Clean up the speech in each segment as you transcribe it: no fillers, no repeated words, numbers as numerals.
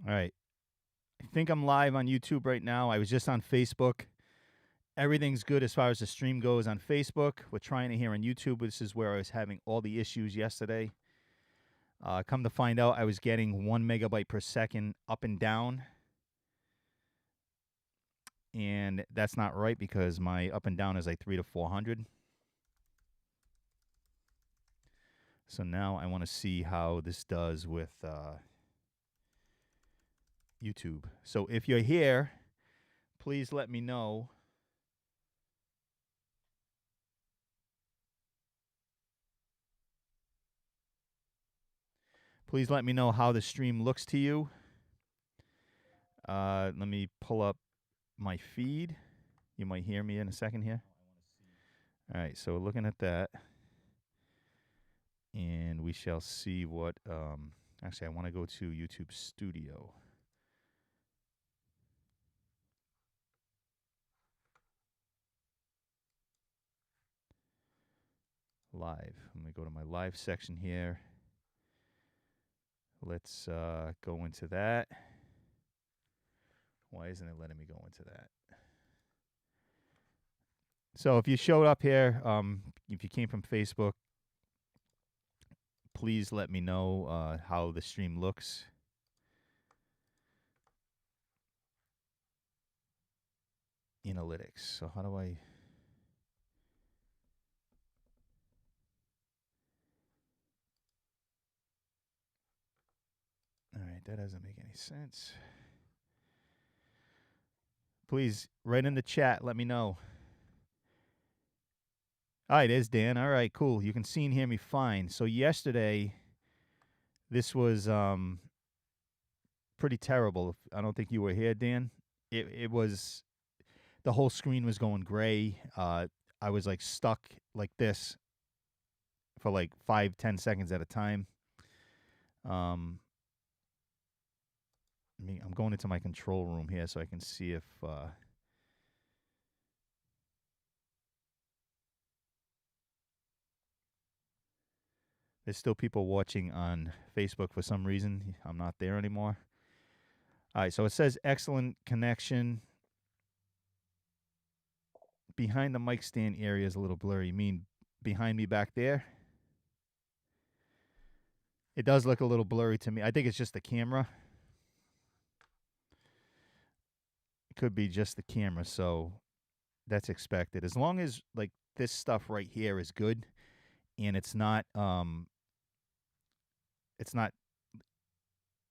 All right. I think I'm live on YouTube right now. I was just on Facebook. Everything's good as far as the stream goes on Facebook. We're trying it here on YouTube. This is where I was having all the issues yesterday. Come to find out, I was getting 1 megabyte per second up and down. And that's not right because my up and down is like 3 to 400. So now I want to see how this does with YouTube. So if you're here, please let me know. Please let me know how the stream looks to you. Let me pull up my feed. You might hear me in a second here. All right, so we're looking at that. And we shall see what. Actually, I want to go to YouTube Studio. Live. Let me go to my live section here. Let's go into that. Why isn't it letting me go into that? So if you showed up here, if you came from Facebook, please let me know how the stream looks. Analytics. So how do I? All right, that doesn't make any sense. Please, write in the chat. Let me know. All right, there's Dan. All right, cool. You can see and hear me fine. So yesterday, this was pretty terrible. I don't think you were here, Dan. It was the whole screen was going gray. I was like stuck like this for like 5-10 seconds at a time. I'm going into my control room here so I can see if there's still people watching on Facebook for some reason. I'm not there anymore. All right, so it says excellent connection. Behind the mic stand area is a little blurry. You mean behind me back there? It does look a little blurry to me. I think it's just the camera. It could be just the camera, so that's expected. As long as like this stuff right here is good and it's not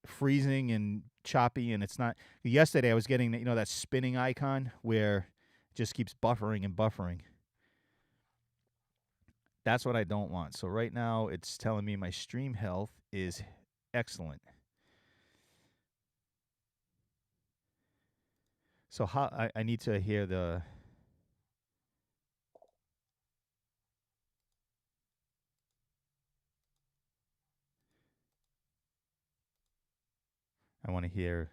freezing and choppy and it's not. Yesterday I was getting that spinning icon where it just keeps buffering and buffering. That's what I don't want. So right now it's telling me my stream health is excellent. So how I need to hear the. I want to hear.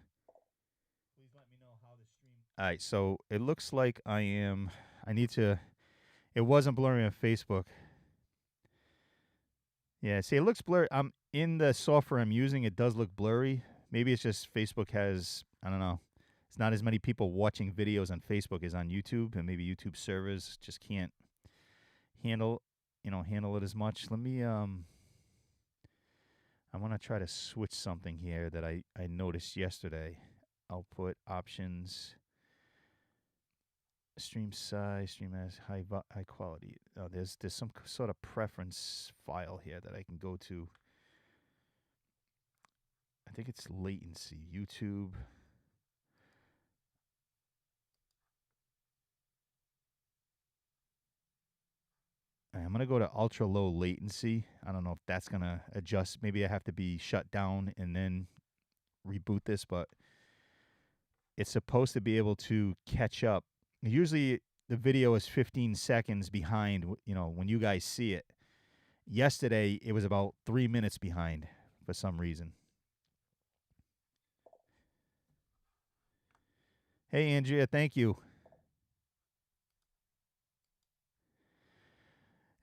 Please let me know how the stream. All right, so it looks like I am. I need to. It wasn't blurry on Facebook. Yeah, see, it looks blurry. I'm in the software I'm using. It does look blurry. Maybe it's just Facebook has. I don't know. It's not as many people watching videos on Facebook as on YouTube, and maybe YouTube servers just can't handle handle it as much. Let me I want to try to switch something here that I noticed yesterday. Output options, stream size, stream as high quality. There's some sort of preference file here that I can go to. I think it's latency. YouTube. I'm going to go to ultra low latency. I don't know if that's going to adjust. Maybe I have to be shut down and then reboot this, but it's supposed to be able to catch up. Usually the video is 15 seconds behind, when you guys see it. Yesterday, it was about 3 minutes behind for some reason. Hey, Andrea, thank you.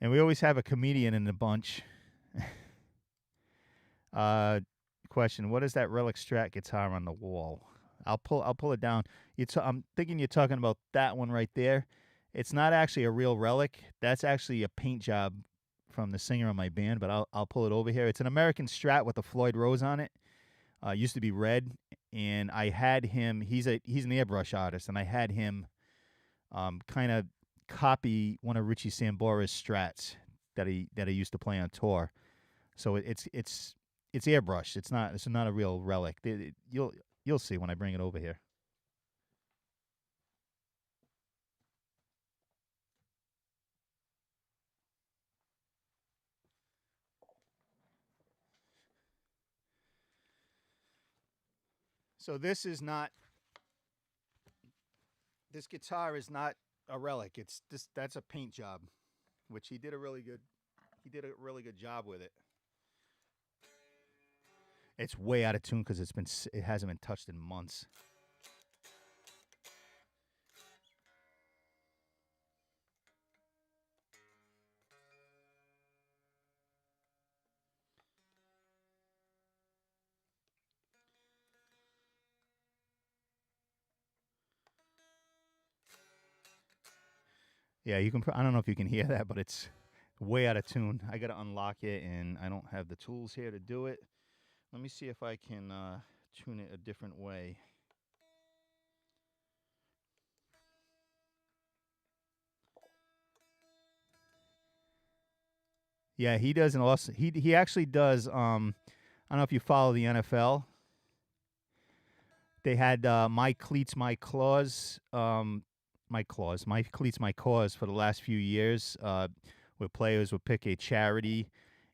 And we always have a comedian in the bunch. question. What is that Relic Strat guitar on the wall? I'll pull it down. I'm thinking you're talking about that one right there. It's not actually a real Relic. That's actually a paint job from the singer of my band, but I'll pull it over here. It's an American Strat with a Floyd Rose on it. Used to be red, and I had him. He's an airbrush artist, and I had him kind of copy one of Richie Sambora's Strats that he used to play on tour. So it's airbrushed. It's not a real Relic. You'll see when I bring it over here. So this guitar is not a Relic. That's a paint job, which he did a really good job with it. It's way out of tune because it hasn't been touched in months. Yeah, you can. I don't know if you can hear that, but it's way out of tune. I got to unlock it, and I don't have the tools here to do it. Let me see if I can tune it a different way. Yeah, he does an awesome. He actually does. I don't know if you follow the NFL. They had my cleats, my claws, my cleats, my cause for the last few years. Where players would pick a charity,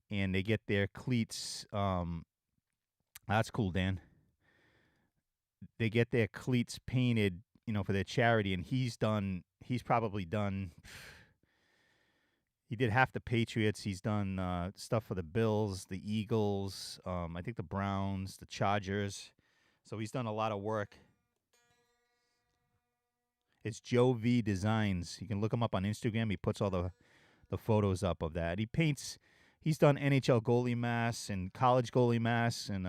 and they get their cleats. That's cool, Dan. They get their cleats painted, for their charity, and he's probably done. He did half the Patriots. He's done stuff for the Bills, the Eagles, I think the Browns, the Chargers. So he's done a lot of work. It's Joe V Designs. You can look him up on Instagram. He puts all the photos up of that. He paints. He's done NHL goalie masks and college goalie masks and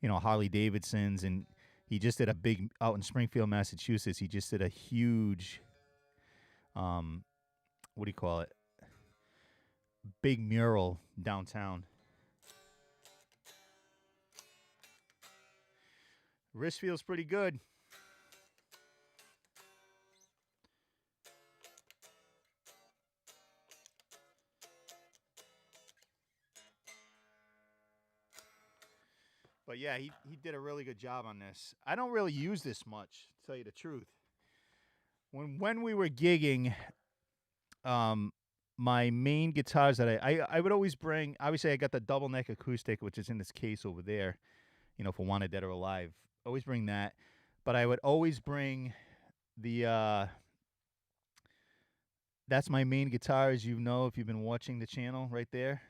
Harley Davidsons, and he just did a big out in Springfield, Massachusetts. He just did a huge, what do you call it? Big mural downtown. Wrist feels pretty good. But yeah, he did a really good job on this. I don't really use this much, to tell you the truth. When we were gigging, my main guitars that I would always bring, obviously I got the double neck acoustic, which is in this case over there, for Wanted Dead or Alive. Always bring that. But I would always bring the that's my main guitar, as you know, if you've been watching the channel right there.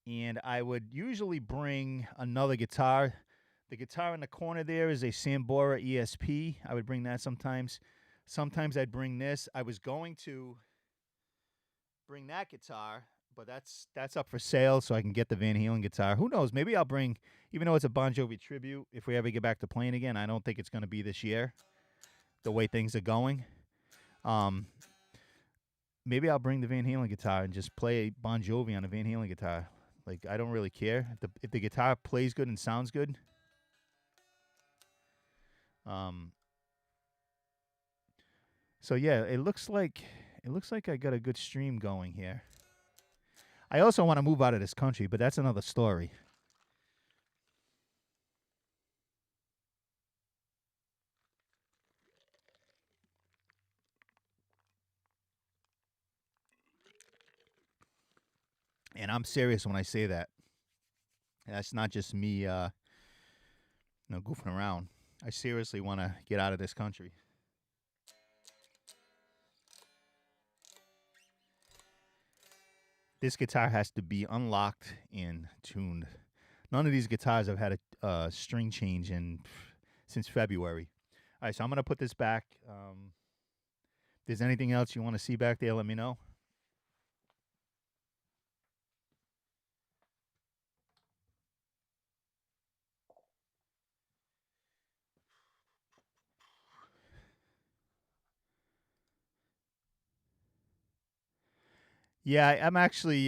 And I would usually bring another guitar. The guitar in the corner there is a Sambora ESP. I would bring that sometimes. Sometimes I'd bring this. I was going to bring that guitar, but that's up for sale, so I can get the Van Halen guitar. Who knows? Maybe I'll bring, even though it's a Bon Jovi tribute, if we ever get back to playing again. I don't think it's going to be this year, the way things are going. Maybe I'll bring the Van Halen guitar and just play Bon Jovi on a Van Halen guitar. Like, I don't really care if the guitar plays good and sounds good. So yeah, it looks like I got a good stream going here. I also want to move out of this country, but that's another story. And I'm serious when I say that. That's not just me goofing around. I seriously want to get out of this country. This guitar has to be unlocked and tuned. None of these guitars have had a string change since February. All right, so I'm going to put this back. If there's anything else you want to see back there, let me know. Yeah, I'm actually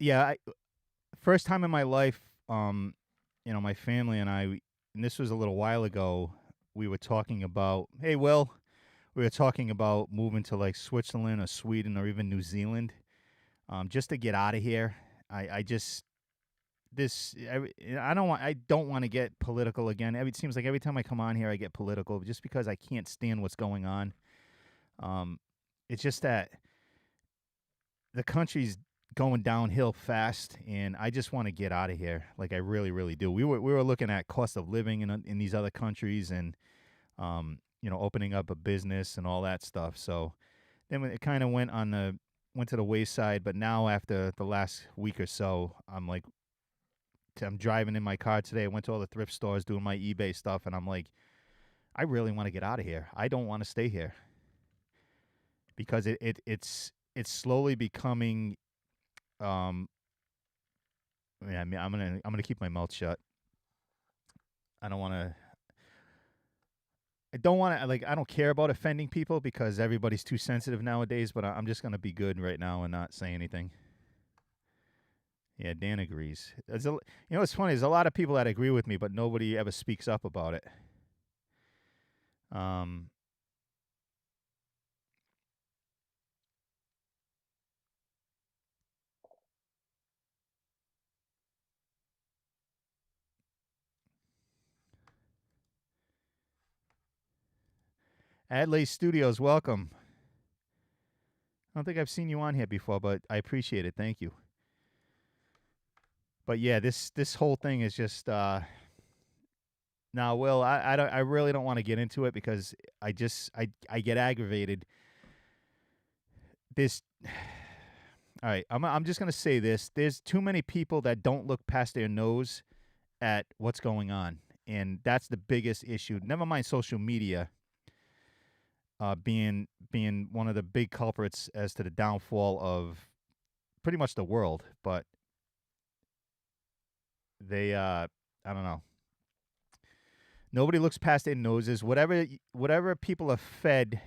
yeah, first time in my life, my family and and this was a little while ago, we were talking about, hey, Will, we were talking about moving to like Switzerland or Sweden or even New Zealand, just to get out of here. I just this I don't want to get political again. It seems like every time I come on here, I get political just because I can't stand what's going on. Um, it's just that the country's going downhill fast, and I just want to get out of here. Like I really, really do. We were looking at cost of living in these other countries, and opening up a business and all that stuff. So then it kind of went to the wayside. But now after the last week or so, I'm driving in my car today. I went to all the thrift stores doing my eBay stuff, and I'm like, I really want to get out of here. I don't want to stay here because it's slowly becoming. Yeah, I mean, I'm gonna keep my mouth shut. I don't want to. I don't want to I don't care about offending people because everybody's too sensitive nowadays. But I'm just gonna be good right now and not say anything. Yeah, Dan agrees. What's funny? There's a lot of people that agree with me, but nobody ever speaks up about it. Um, Adley Studios, welcome. I don't think I've seen you on here before, but I appreciate it. Thank you. But yeah, this whole thing is just now. Will, I really don't want to get into it because I get aggravated. This All right, I'm just gonna say this. There's too many people that don't look past their nose at what's going on, and that's the biggest issue. Never mind social media being one of the big culprits as to the downfall of pretty much the world. But they, I don't know. Nobody looks past their noses. Whatever people are fed,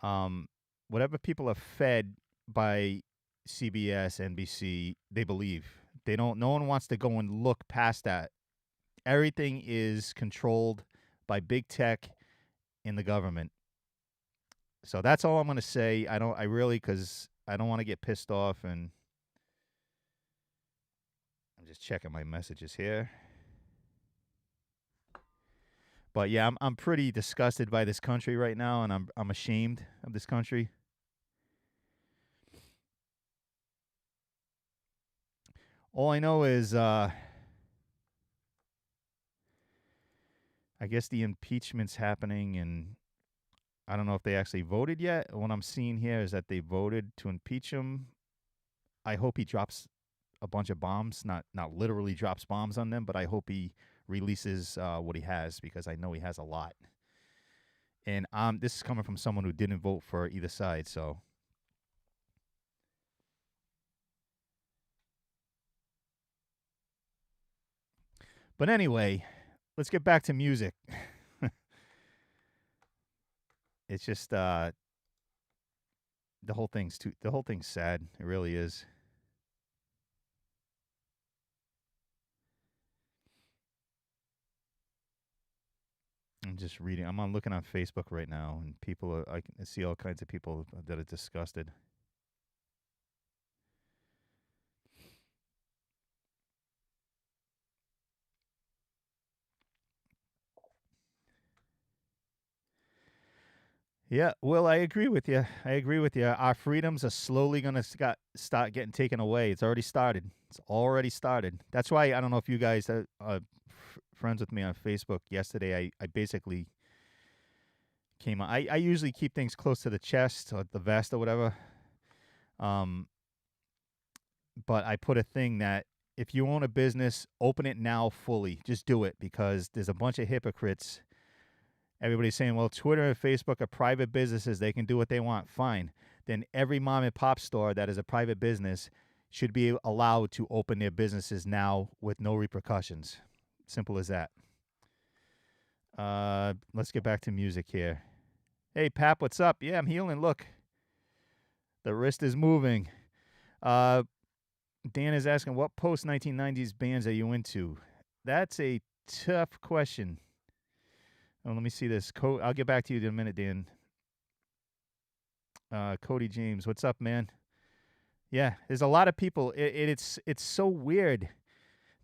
um, whatever people are fed by CBS, NBC, they believe. They don't. No one wants to go and look past that. Everything is controlled by big tech in the government. So that's all I'm going to say. I really, because I don't want to get pissed off, and I'm just checking my messages here. But yeah, I'm pretty disgusted by this country right now, and I'm ashamed of this country. All I know is I guess the impeachment's happening, and I don't know if they actually voted yet. What I'm seeing here is that they voted to impeach him. I hope he drops a bunch of bombs, not literally drops bombs on them, but I hope he releases what he has because I know he has a lot. And this is coming from someone who didn't vote for either side, so. But anyway, let's get back to music. It's just the whole thing's sad. It really is. I'm just reading. I'm on looking on Facebook right now, and I can see all kinds of people that are disgusted. Yeah, well, I agree with you. I agree with you. Our freedoms are slowly going to start getting taken away. It's already started. It's already started. That's why I don't know if you guys are friends with me on Facebook yesterday. I basically came on. I usually keep things close to the chest or the vest or whatever. But I put a thing that if you own a business, open it now fully. Just do it because there's a bunch of hypocrites. Everybody's saying, well, Twitter and Facebook are private businesses. They can do what they want. Fine. Then every mom and pop store that is a private business should be allowed to open their businesses now with no repercussions. Simple as that. Let's get back to music here. Hey, Pap, what's up? Yeah, I'm healing. Look, the wrist is moving. Uh, Dan is asking, what post 1990s bands are you into? That's a tough question. Oh, let me see this. I'll get back to you in a minute, Dan. Cody James, what's up, man? Yeah, there's a lot of people. It's so weird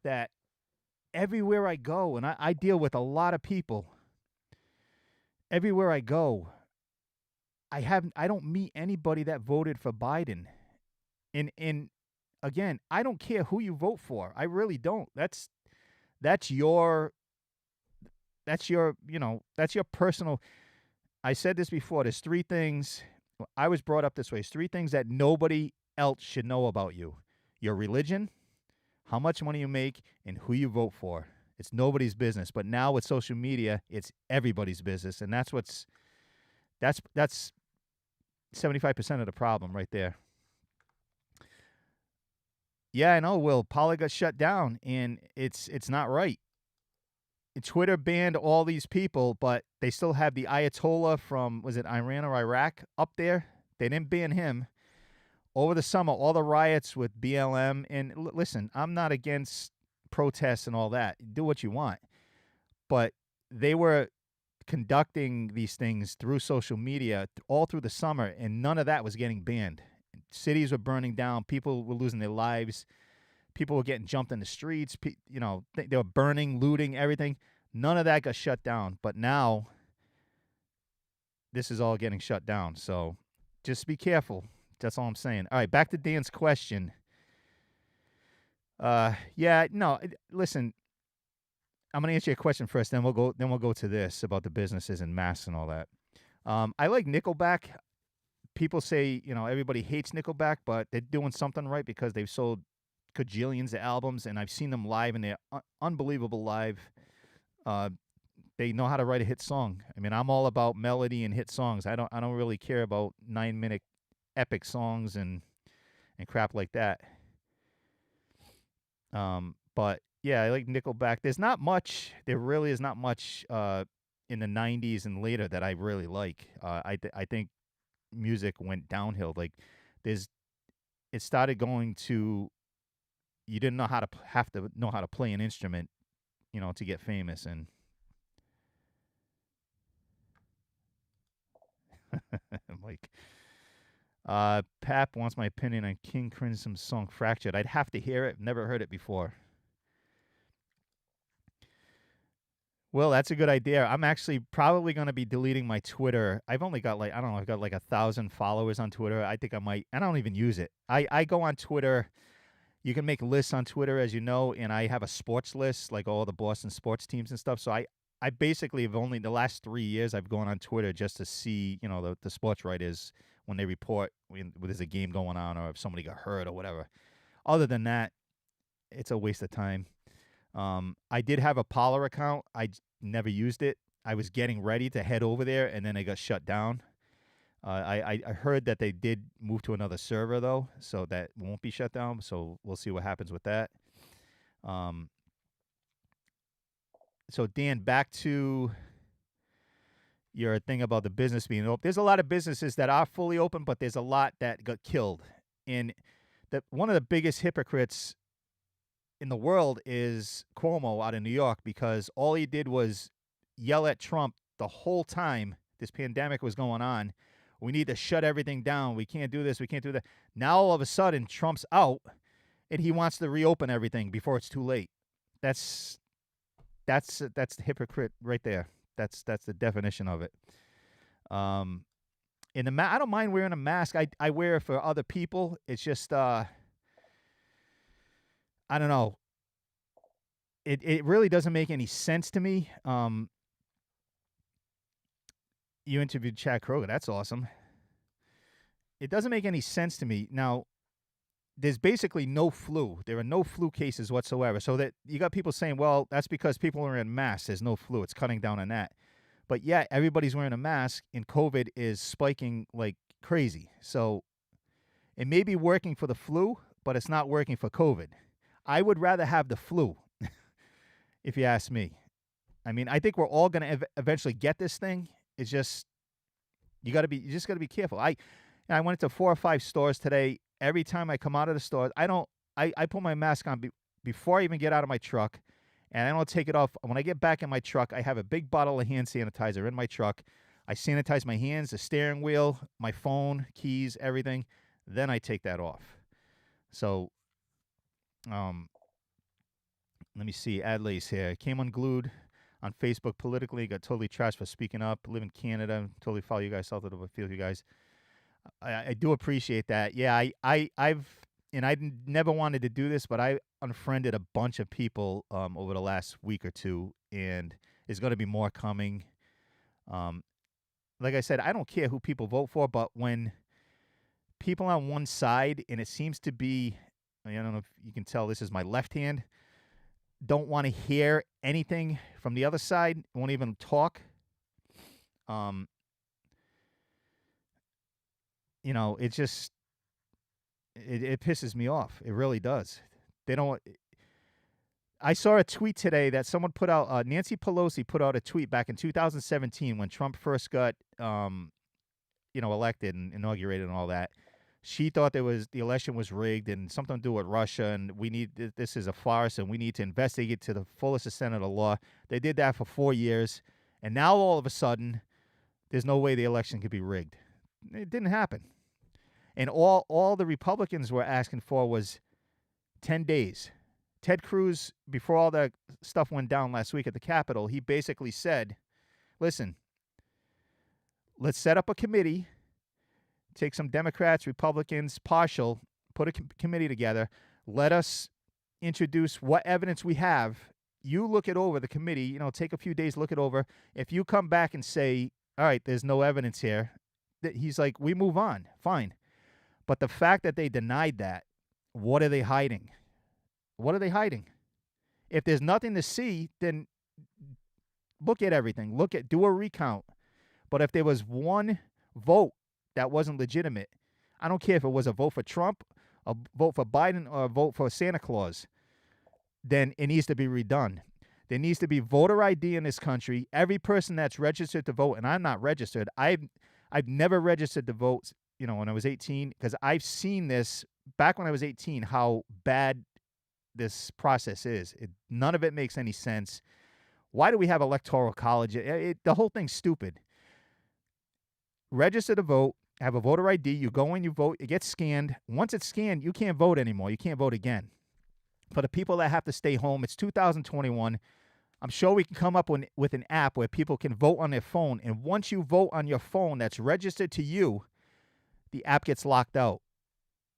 that everywhere I go, and I deal with a lot of people. Everywhere I go, I don't meet anybody that voted for Biden. And again, I don't care who you vote for. I really don't. That's your that's your personal. I said this before. There's three things. I was brought up this way. There's three things that nobody else should know about you: your religion, how much money you make, and who you vote for. It's nobody's business. But now with social media, it's everybody's business, and that's 75% of the problem right there. Yeah, I know. Will Pollard got shut down, and it's not right. And Twitter banned all these people, but they still have the Ayatollah from, was it Iran or Iraq, up there. They didn't ban him. Over the summer, all the riots with BLM, and listen, I'm not against protests and all that. Do what you want, but they were conducting these things through social media all through the summer, and none of that was getting banned. Cities were burning down. People were losing their lives. People were getting jumped in the streets. They were burning, looting, everything. None of that got shut down. But now, this is all getting shut down. So just be careful. That's all I'm saying. All right, back to Dan's question. Yeah, no, listen, I'm gonna answer your question first, then we'll go to this about the businesses and masks and all that. I like Nickelback. People say, everybody hates Nickelback, but they're doing something right because they've sold gajillions of albums, and I've seen them live, and they're unbelievable live. They know how to write a hit song. I mean, I'm all about melody and hit songs. I don't really care about 9-minute epic songs and crap like that. But yeah, I like Nickelback. There really is not much in the 90s and later that I really like. I think music went downhill. Like it started going to, you didn't have to know how to play an instrument, to get famous. And like, Pap wants my opinion on King Crimson's song "Fractured." I'd have to hear it. Never heard it before. Well, that's a good idea. I'm actually probably going to be deleting my Twitter. I've only got I don't know, I've got 1,000 followers on Twitter. I think I don't even use it. I go on Twitter. You can make lists on Twitter, as you know, and I have a sports list, like all the Boston sports teams and stuff. So I basically have only, the last 3 years, I've gone on Twitter just to see, the sports writers when they report when there's a game going on or if somebody got hurt or whatever. Other than that, it's a waste of time. I did have a Parler account. Never used it. I was getting ready to head over there, and then it got shut down. I heard that they did move to another server, though, so that won't be shut down. So we'll see what happens with that. So, Dan, back to your thing about the business being open. There's a lot of businesses that are fully open, but there's a lot that got killed. And one of the biggest hypocrites in the world is Cuomo out of New York, because all he did was yell at Trump the whole time this pandemic was going on. We need to shut everything down. We can't do this. We can't do that. Now, all of a sudden, Trump's out, and he wants to reopen everything before it's too late. That's the hypocrite right there. That's the definition of it. In the I don't mind wearing a mask. I wear it for other people. It's just I don't know. It really doesn't make any sense to me. You interviewed Chad Kroger. That's awesome. It doesn't make any sense to me. Now, there's basically no flu. There are no flu cases whatsoever. So that you got people saying, well, that's because people are wearing masks. There's no flu. It's cutting down on that. But yeah, everybody's wearing a mask, and COVID is spiking like crazy. So it may be working for the flu, but it's not working for COVID. I would rather have the flu, if you ask me. I mean, I think we're all going to eventually get this thing. It's just, You just got to be careful. I went into 4 or 5 stores today. Every time I come out of the store, I put my mask on before I even get out of my truck, and I don't take it off. When I get back in my truck, I have a big bottle of hand sanitizer in my truck. I sanitize my hands, the steering wheel, my phone, keys, everything. Then I take that off. So, let me see. Adley's here. Came unglued on Facebook politically. Got totally trashed for speaking up. Live in Canada. Totally follow you guys. Salted over feel you guys. I do appreciate that. Yeah, I never wanted to do this, but I unfriended a bunch of people over the last week or two, and there's going to be more coming. Like I said, I don't care who people vote for, but when people on one side, and it seems to be, I don't know if you can tell this is my left hand, don't want to hear anything from the other side, won't even talk. It just it pisses me off. It really does. They don't. I saw a tweet today that someone put out. Nancy Pelosi put out a tweet back in 2017 when Trump first got, elected and inaugurated and all that. She thought the election was rigged and something to do with Russia, and this is a farce, and we need to investigate to the fullest extent of the law. They did that for 4 years, and now all of a sudden, there's no way the election could be rigged. It didn't happen. And all the Republicans were asking for was 10 days. Ted Cruz, before all that stuff went down last week at the Capitol, he basically said, listen, let's set up a committee, take some Democrats, Republicans, partial, put a committee together. Let us introduce what evidence we have. You look it over, the committee, take a few days, look it over. If you come back and say, all right, there's no evidence here, he's like, we move on. Fine. But the fact that they denied that, what are they hiding? What are they hiding? If there's nothing to see, then look at everything. Do a recount. But if there was one vote that wasn't legitimate, I don't care if it was a vote for Trump, a vote for Biden, or a vote for Santa Claus, then it needs to be redone. There needs to be voter ID in this country. Every person that's registered to vote, and I'm not registered. I've never registered to vote, when I was 18, because I've seen this back when I was 18, how bad this process is. None of it makes any sense. Why do we have electoral college? The whole thing's stupid. Register to vote, have a voter ID, you go in, you vote, it gets scanned. Once it's scanned, you can't vote anymore. You can't vote again. For the people that have to stay home, it's 2021. I'm sure we can come up with an app where people can vote on their phone, and once you vote on your phone that's registered to you, the app gets locked out,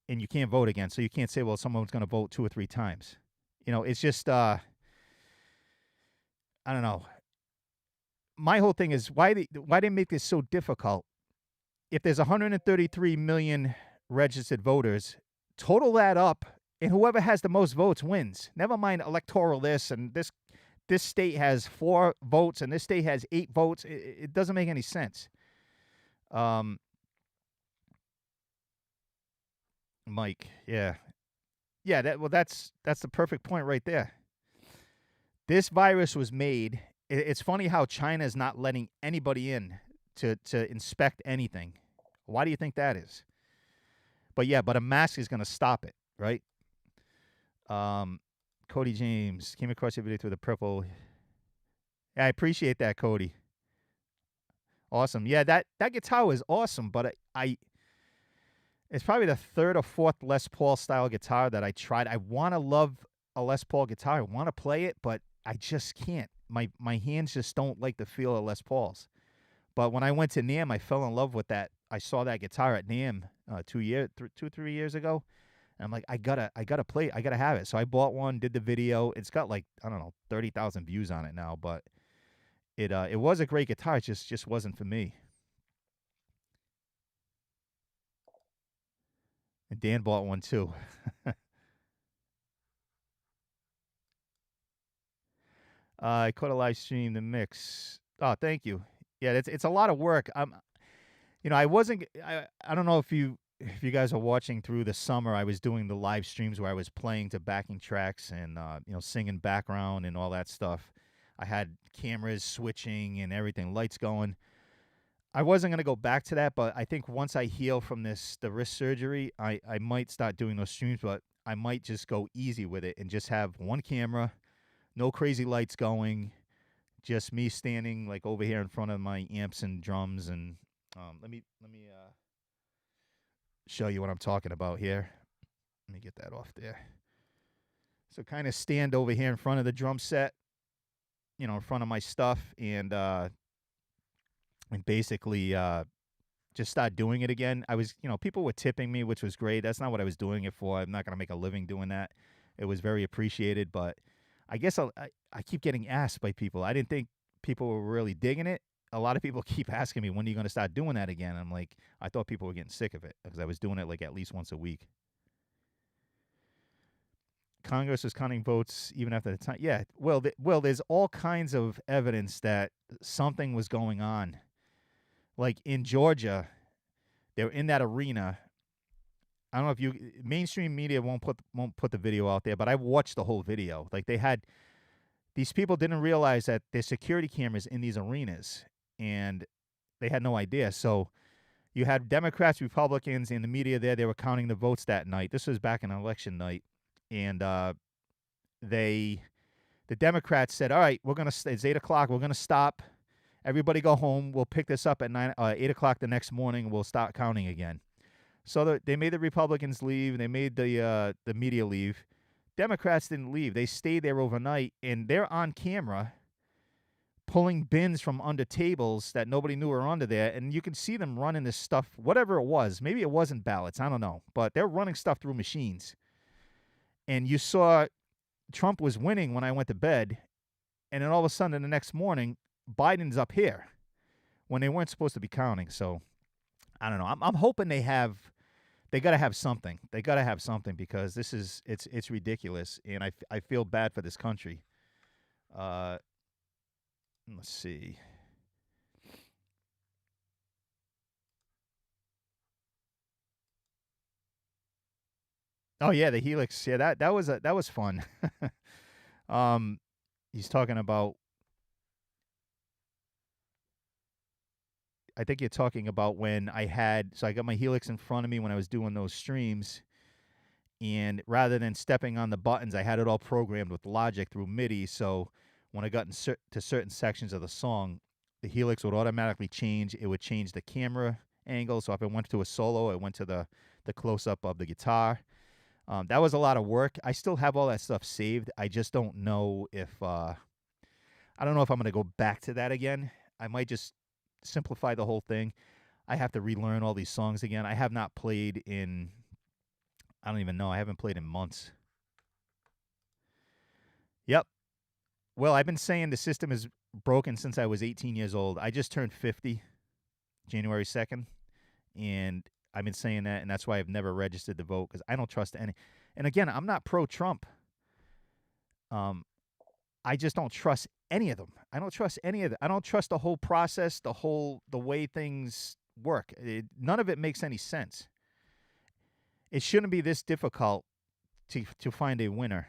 and you can't vote again. So you can't say, well, someone's going to vote 2 or 3 times. It's just, I don't know. My whole thing is, why they make this so difficult? If there's 133 million registered voters, total that up, and whoever has the most votes wins. Never mind electoral this, and this state has 4 votes, and this state has 8 votes. It doesn't make any sense. Mike, yeah. That's the perfect point right there. This virus was made. It's funny how China is not letting anybody in to inspect anything. Why do you think that is? But a mask is going to stop it, right? Cody James came across your video through the purple. Yeah, I appreciate that, Cody. Awesome. Yeah, that guitar was awesome, but it's probably the 3rd or 4th Les Paul style guitar that I tried. I want to love a Les Paul guitar. I want to play it, but I just can't. My hands just don't like the feel of Les Pauls. But when I went to NAMM, I fell in love with that. I saw that guitar at NAMM 3 years ago. And I'm like, I gotta play it. I gotta have it. So I bought one, did the video. It's got 30,000 views on it now, but it was a great guitar. It just wasn't for me. And Dan bought one too. I caught a live stream, the mix. Oh, thank you. Yeah, it's a lot of work. I wasn't. I don't know if you guys are watching through the summer. I was doing the live streams where I was playing to backing tracks and singing background and all that stuff. I had cameras switching and everything, lights going. I wasn't gonna go back to that, but I think once I heal from the wrist surgery, I might start doing those streams, but I might just go easy with it and just have one camera, no crazy lights going, just me standing like over here in front of my amps and drums, and let me show you what I'm talking about here. Let me get that off there. So kind of stand over here in front of the drum set, in front of my stuff, and basically just start doing it again. I was, people were tipping me, which was great. That's not what I was doing it for. I'm not gonna make a living doing that. It was very appreciated, but I guess I keep getting asked by people. I didn't think people were really digging it. A lot of people keep asking me, when are you going to start doing that again? I'm like, I thought people were getting sick of it because I was doing it like at least once a week. Congress was counting votes even after the time. Yeah, well, there's all kinds of evidence that something was going on. Like in Georgia, they're in that arena. I don't know if mainstream media won't put the video out there, but I watched the whole video. Like these people didn't realize that there's security cameras in these arenas, and they had no idea. So you had Democrats, Republicans, and the media there. They were counting the votes that night. This was back on election night, and the Democrats said, "All right, it's 8:00. We're gonna stop. Everybody go home. We'll pick this up at 8:00 the next morning. And we'll start counting again." So they made the Republicans leave. They made the media leave. Democrats didn't leave. They stayed there overnight, and they're on camera pulling bins from under tables that nobody knew were under there, and you can see them running this stuff, whatever it was. Maybe it wasn't ballots. I don't know. But they're running stuff through machines. And you saw Trump was winning when I went to bed, and then all of a sudden the next morning, Biden's up here when they weren't supposed to be counting. So I don't know. I'm hoping they got to have something. They got to have something because it's ridiculous, and I feel bad for this country. Let's see. Oh yeah, the Helix. Yeah, that was fun. He's talking about. I think you're talking about when I got my Helix in front of me when I was doing those streams, and rather than stepping on the buttons, I had it all programmed with Logic through MIDI. So when I got to certain sections of the song, the Helix would automatically change. It would change the camera angle. So if I went to a solo, it went to the close up of the guitar. That was a lot of work. I still have all that stuff saved. I just don't know if I don't know if I'm going to go back to that again. I might just simplify the whole thing. I have to relearn all these songs again. I have not played in, I don't even know. I haven't played in months. Yep. Well, I've been saying the system is broken since I was 18 years old. I just turned 50 January 2nd, and I've been saying that, and that's why I've never registered to vote, because I don't trust any. And again, I'm not pro-Trump. I just don't trust any of them. I don't trust any of them. I don't trust the whole process, the way things work. None of it makes any sense. It shouldn't be this difficult to find a winner.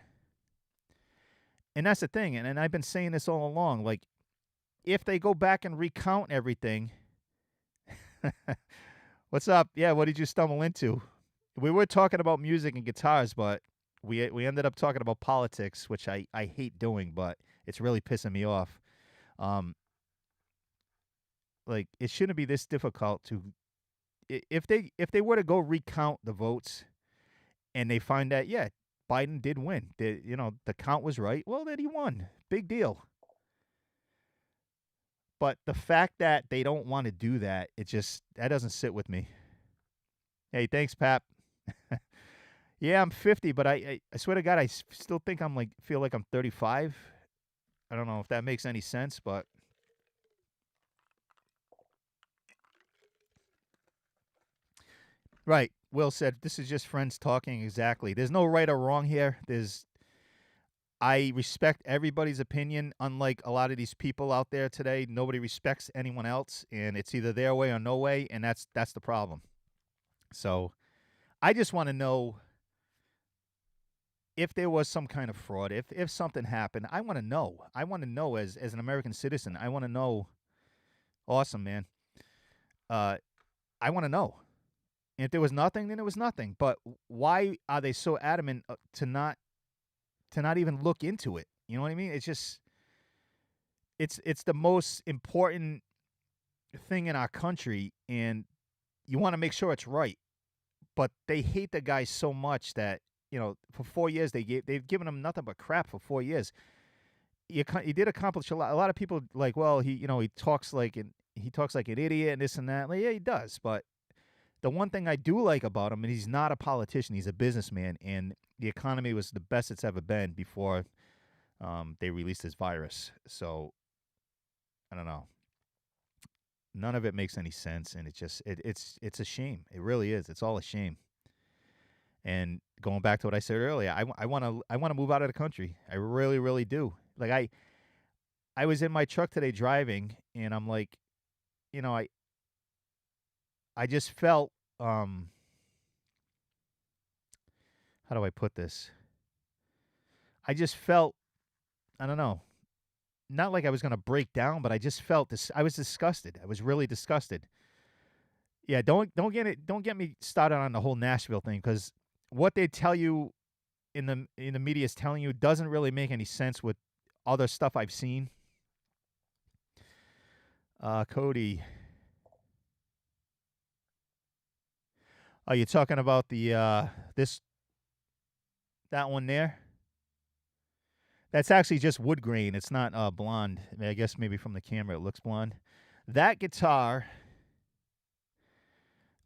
And that's the thing, and I've been saying this all along. Like, if they go back and recount everything, what's up? Yeah, what did you stumble into? We were talking about music and guitars, but we ended up talking about politics, which I hate doing, but it's really pissing me off. Like, it shouldn't be this difficult to, if they were to go recount the votes, and they find that, yeah, Biden did win. The count was right. Well, then he won. Big deal. But the fact that they don't want to do that, that doesn't sit with me. Hey, thanks, Pap. Yeah, I'm 50, but I swear to God, I still think feel like I'm 35. I don't know if that makes any sense, but right. Will said, this is just friends talking. Exactly. There's no right or wrong here. I respect everybody's opinion. Unlike a lot of these people out there today, nobody respects anyone else, and it's either their way or no way, and that's the problem. So I just want to know if there was some kind of fraud, if something happened. I want to know. I want to know as an American citizen. I want to know. Awesome, man. I want to know. And if there was nothing, then it was nothing. But why are they so adamant to not even look into it? You know what I mean? It's just it's the most important thing in our country, and you want to make sure it's right. But they hate the guy so much that for 4 years they've given him nothing but crap for 4 years. He did accomplish a lot. A lot of people like, well, he talks like an idiot and this and that. Like, yeah, he does. But the one thing I do like about him, and he's not a politician, he's a businessman, and the economy was the best it's ever been before they released this virus. So I don't know. None of it makes any sense, and it's a shame. It really is. It's all a shame. And going back to what I said earlier, I want to move out of the country. I really, really do. Like I was in my truck today driving, and I'm like, you know, I just felt how do I put this? I just felt, I don't know, not like I was going to break down, but I just felt this. I was disgusted. I was really disgusted. Yeah, don't get me started on the whole Nashville thing, because what they tell you in the media is telling you doesn't really make any sense with other stuff I've seen. Cody, are you talking about the this that one there? That's actually just wood grain. It's not blonde. I guess maybe from the camera it looks blonde. That guitar,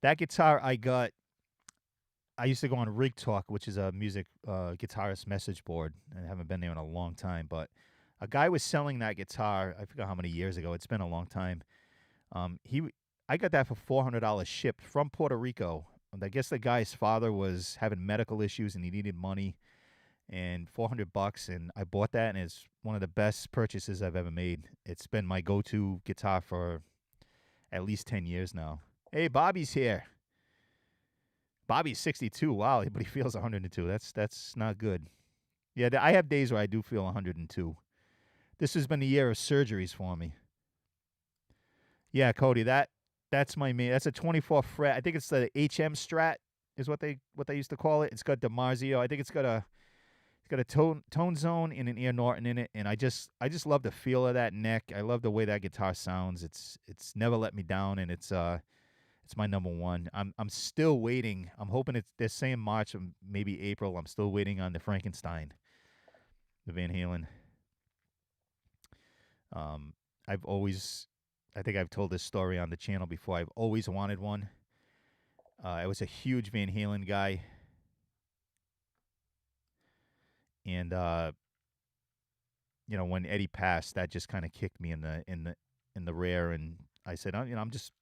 that guitar I got. I used to go on Rig Talk, which is a music guitarist message board. I haven't been there in a long time, but a guy was selling that guitar. I forgot how many years ago. It's been a long time. I got that for $400 shipped from Puerto Rico. I guess the guy's father was having medical issues and he needed money, and $400, and I bought that, and it's one of the best purchases I've ever made. It's been my go-to guitar for at least 10 years now. Hey, Bobby's here. Bobby's 62. Wow, but he feels 102. That's not good. Yeah, I have days where I do feel 102. This has been a year of surgeries for me. Yeah, Cody, that's my main. That's a 24 fret. I think it's the HM Strat is what they used to call it. It's got DiMarzio. I think it's got a tone zone and an Ian Norton in it, and I just love the feel of that neck. I love the way that guitar sounds. It's never let me down, and it's my number one. I'm still waiting. I'm hoping they're saying March or maybe April. I'm still waiting on the Frankenstein, the Van Halen. Um, I think I've told this story on the channel before. I've always wanted one. I was a huge Van Halen guy, and when Eddie passed, that just kind of kicked me in the rear, and I said, I'm just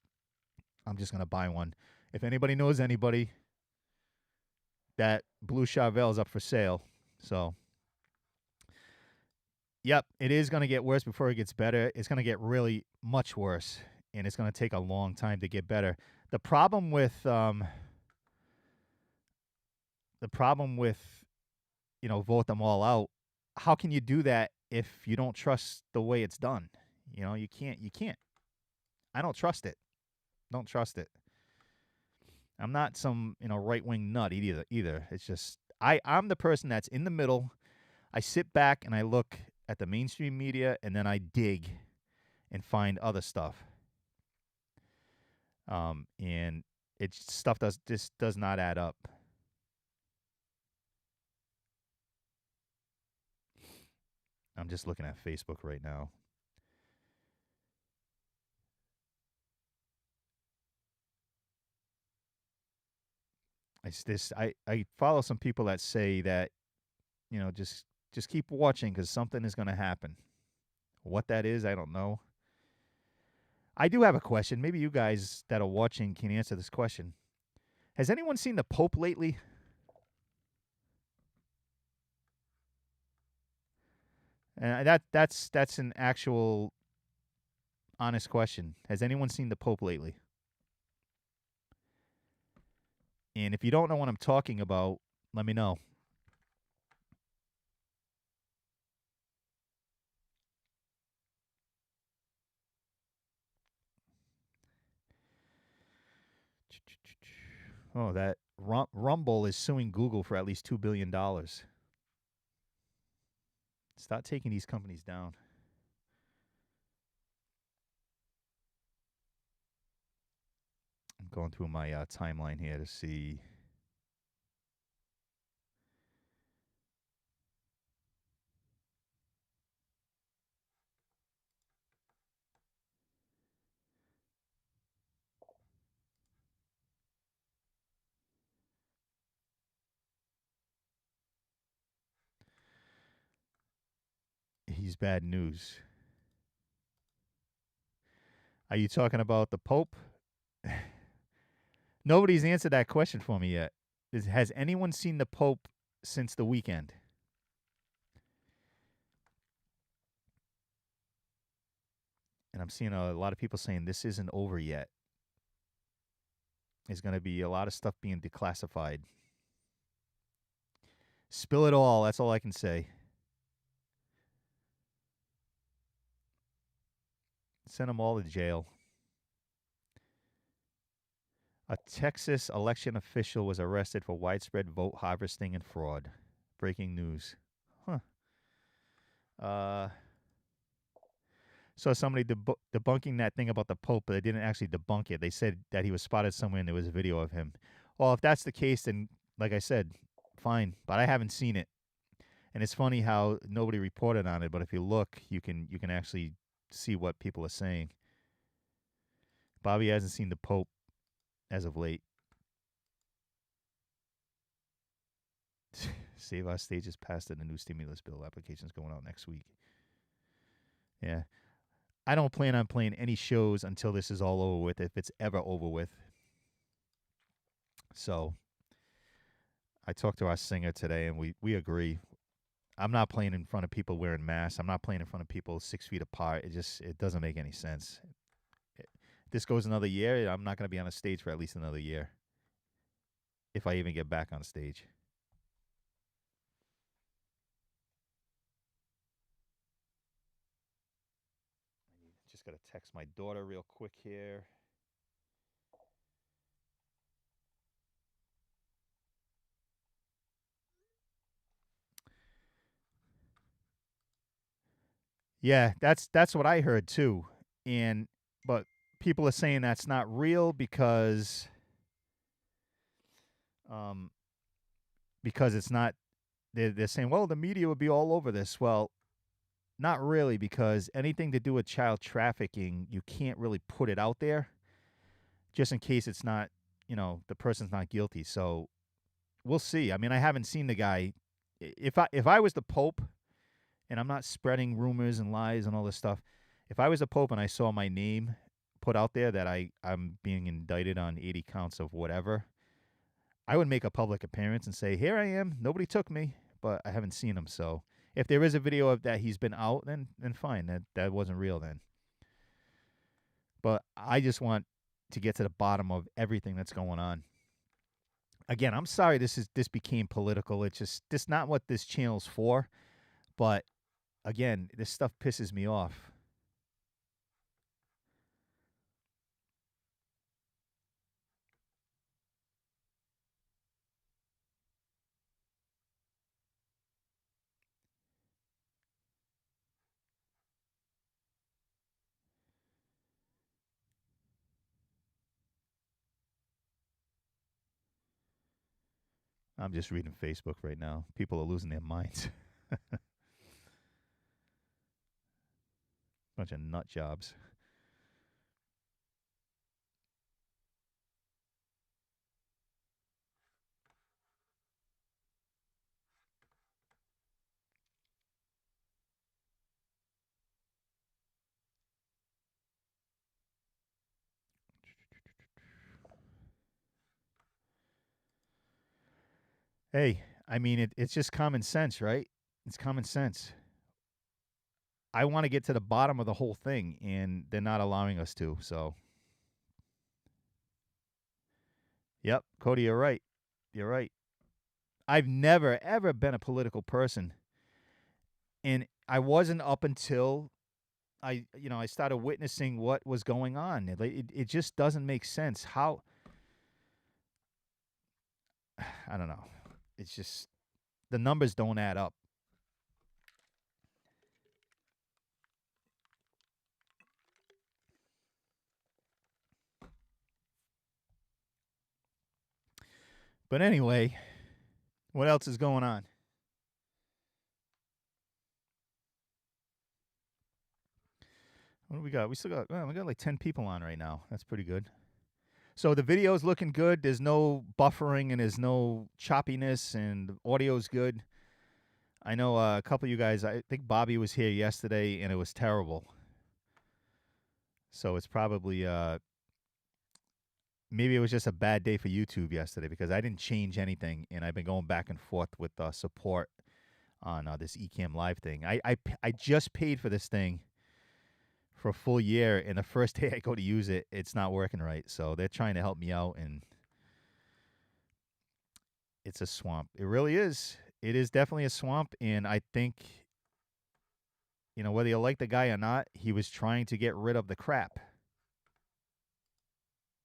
gonna buy one. If anybody knows anybody, that blue Chevelle is up for sale. So, yep, it is gonna get worse before it gets better. It's gonna get really much worse, and it's gonna take a long time to get better. The problem with vote them all out. How can you do that if you don't trust the way it's done? You can't. I don't trust it. Don't trust it. I'm not some right wing nut either. It's just I'm the person that's in the middle. I sit back and I look at the mainstream media, and then I dig and find other stuff. And stuff does not add up. I'm just looking at Facebook right now. I follow some people that say that just keep watching because something is going to happen. What that is, I don't know. I do have a question. Maybe you guys that are watching can answer this question. Has anyone seen the Pope lately? And that's an actual honest question. Has anyone seen the Pope lately? And if you don't know what I'm talking about, let me know. Oh, that Rumble is suing Google for at least $2 billion. Start taking these companies down. I'm going through my timeline here to see. He's bad news. Are you talking about the Pope? Nobody's answered that question for me yet. Has anyone seen the Pope since the weekend? And I'm seeing a lot of people saying this isn't over yet. There's going to be a lot of stuff being declassified. Spill it all. That's all I can say. Send them all to jail. A Texas election official was arrested for widespread vote harvesting and fraud. Breaking news. Huh. Saw somebody debunking that thing about the Pope, but they didn't actually debunk it. They said that he was spotted somewhere and there was a video of him. Well, if that's the case, then, like I said, fine. But I haven't seen it. And it's funny how nobody reported on it, but if you look, you can actually see what people are saying. Bobby hasn't seen the Pope as of late. Save Our Stage is passed and the new stimulus bill applications going out next week. Yeah. I don't plan on playing any shows until this is all over with, if it's ever over with. So I talked to our singer today, and we agree. I'm not playing in front of people wearing masks. I'm not playing in front of people 6 feet apart. It doesn't make any sense. If this goes another year, I'm not going to be on a stage for at least another year, if I even get back on stage. Just got to text my daughter real quick here. Yeah, that's what I heard too. But people are saying that's not real because it's not. They're saying, well, the media would be all over this. Well, not really, because anything to do with child trafficking, you can't really put it out there, just in case it's not, the person's not guilty. So we'll see. I mean, I haven't seen the guy. If I was the Pope, and I'm not spreading rumors and lies and all this stuff, if I was the Pope and I saw my name put out there that I'm being indicted on 80 counts of whatever, I would make a public appearance and say, here I am. Nobody took me, but I haven't seen him. So if there is a video of that he's been out, then fine. That wasn't real then. But I just want to get to the bottom of everything that's going on. Again, I'm sorry this became political. It's just not what this channel's for. But again, this stuff pisses me off. I'm just reading Facebook right now. People are losing their minds. Bunch of nut jobs. Hey, I mean, it's just common sense, right? It's common sense. I want to get to the bottom of the whole thing, and they're not allowing us to. So, yep, Cody, you're right. You're right. I've never, ever been a political person. And I wasn't up until I started witnessing what was going on. It just doesn't make sense. How I don't know. It's just the numbers don't add up. But anyway, what else is going on? What do we got? We still got, well, we got like 10 people on right now. That's pretty good. So the video's looking good. There's no buffering and there's no choppiness, and the audio's good. I know a couple of you guys, I think Bobby was here yesterday and it was terrible. So it's probably, maybe it was just a bad day for YouTube yesterday because I didn't change anything and I've been going back and forth with support on this Ecamm Live thing. I just paid for this thing for a full year, and the first day I go to use it, it's not working right. So they're trying to help me out, and it's a swamp. It really is. It is definitely a swamp, and I think, whether you like the guy or not, he was trying to get rid of the crap.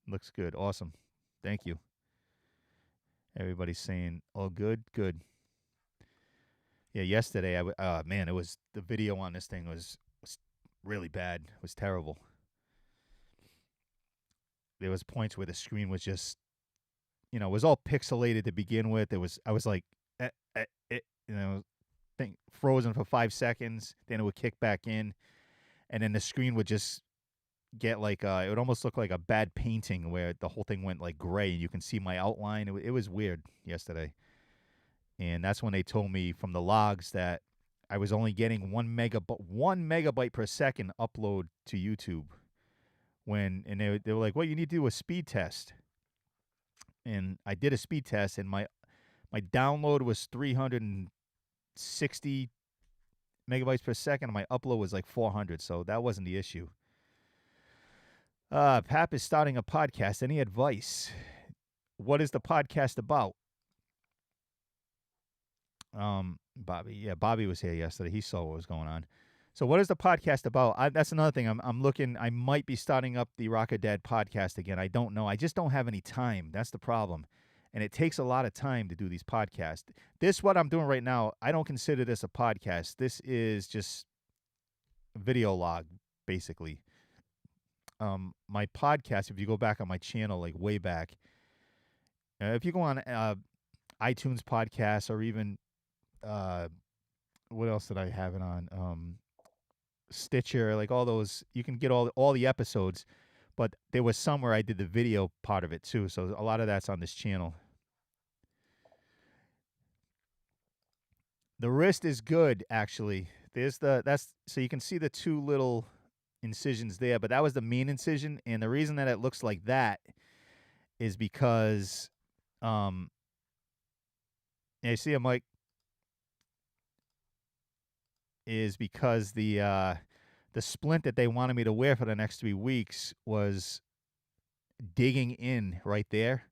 Looks good. Awesome. Thank you. Everybody's saying, "Oh, good, good." Yeah, yesterday, man, it was the video on this thing was really bad. It was terrible. There was points where the screen was just, it was all pixelated to begin with. I was like, thing frozen for 5 seconds. Then it would kick back in, and then the screen would just get like, it would almost look like a bad painting where the whole thing went like gray, and you can see my outline. It was weird yesterday, and that's when they told me from the logs that I was only getting 1 megabyte per second upload to YouTube. And they were like, "Well, you need to do a speed test." And I did a speed test, and my download was 360 megabytes per second, and my upload was like 400. So that wasn't the issue. Pap is starting a podcast. Any advice? What is the podcast about? Bobby. Yeah, Bobby was here yesterday. He saw what was going on. So what is the podcast about? That's another thing. I'm looking. I might be starting up the Rocker Dad podcast again. I don't know. I just don't have any time. That's the problem. And it takes a lot of time to do these podcasts. This, what I'm doing right now, I don't consider this a podcast. This is just a video log, basically. My podcast, if you go back on my channel, like way back, if you go on iTunes podcasts, or even what else did I have it on? Stitcher, like all those, you can get all the episodes, but there was some where I did the video part of it too. So a lot of that's on this channel. The wrist is good, actually. So you can see the two little incisions there, but that was the main incision, and the reason that it looks like that is because, yeah, you see him, Mike, is because the splint that they wanted me to wear for the next 3 weeks was digging in right there,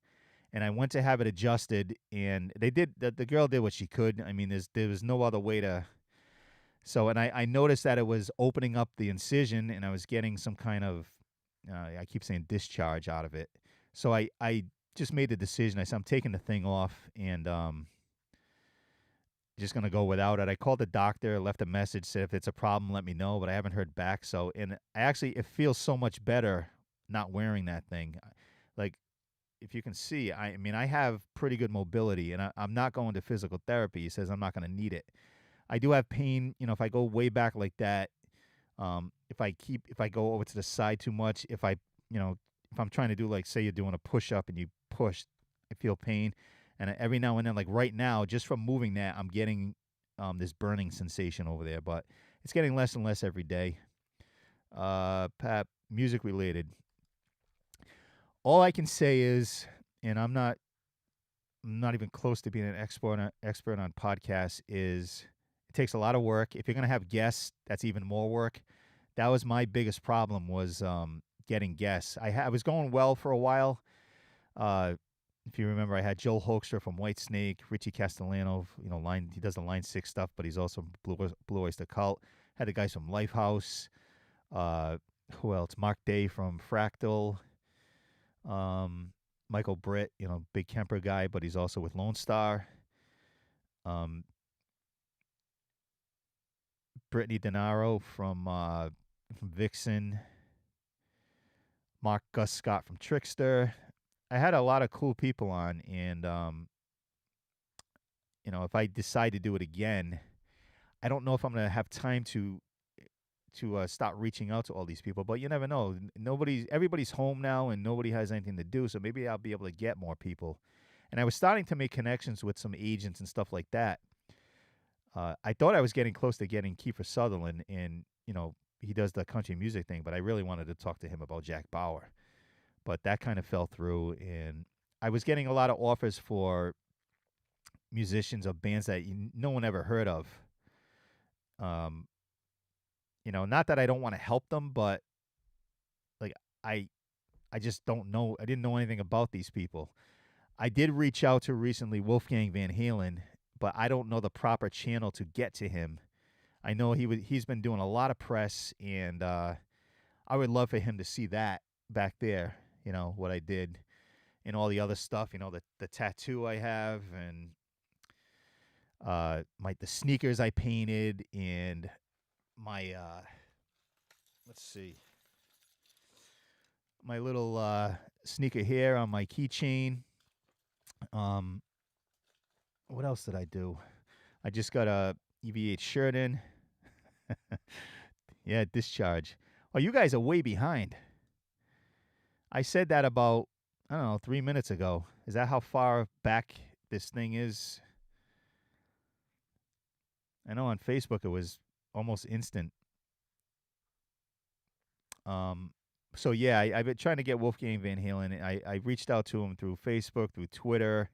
and I went to have it adjusted, and the girl did what she could. I mean, there was no other way to. So, and I noticed that it was opening up the incision, and I was getting some kind of, I keep saying discharge out of it. So I just made the decision. I said, I'm taking the thing off, and just going to go without it. I called the doctor, left a message, said if it's a problem, let me know, but I haven't heard back. So, and it feels so much better not wearing that thing. Like, if you can see, I mean, I have pretty good mobility, and I'm not going to physical therapy. He says I'm not going to need it. I do have pain, if I go way back like that, if I go over to the side too much, if I'm trying to do, like, say you're doing a push-up and you push, I feel pain. And every now and then, like right now, just from moving that, I'm getting this burning sensation over there. But it's getting less and less every day. Pap, music related. All I can say is, and I'm not even close to being an expert on podcasts, is it takes a lot of work. If you're going to have guests, that's even more work. That was my biggest problem, was getting guests. I was going well for a while. If you remember, I had Joel Hoekstra from Whitesnake, Richie Castellano, he does the Line 6 stuff, but he's also Blue Oyster Cult. Had the guys from Lifehouse. Who else? Mark Day from Fractal. Michael Britt, big Kemper guy, but he's also with Lone Star. Um, Brittany Denaro from Vixen. Mark Gus Scott from Trickster. I had a lot of cool people on, and if I decide to do it again, I don't know if I'm gonna have time to start reaching out to all these people. But you never know. Everybody's home now, and nobody has anything to do. So maybe I'll be able to get more people. And I was starting to make connections with some agents and stuff like that. I thought I was getting close to getting Kiefer Sutherland, and he does the country music thing. But I really wanted to talk to him about Jack Bauer. But that kind of fell through, and I was getting a lot of offers for musicians of bands that no one ever heard of. Um, not that I don't want to help them, but like I I just don't know. I didn't know anything about these people. I did reach out to recently Wolfgang Van Halen, but I don't know the proper channel to get to him. I know he's been doing a lot of press, and I would love for him to see that back there. What I did and all the other stuff. The tattoo I have, and the sneakers I painted, and my let's see, my little sneaker here on my keychain. Um, what else did I do? I just got a EVH shirt in. Yeah, discharge. Oh, you guys are way behind. I said that about, I don't know, 3 minutes ago. Is that how far back this thing is? I know on Facebook it was almost instant. Um, so yeah, I've been trying to get Wolfgang Van Halen. I reached out to him through Facebook, through Twitter.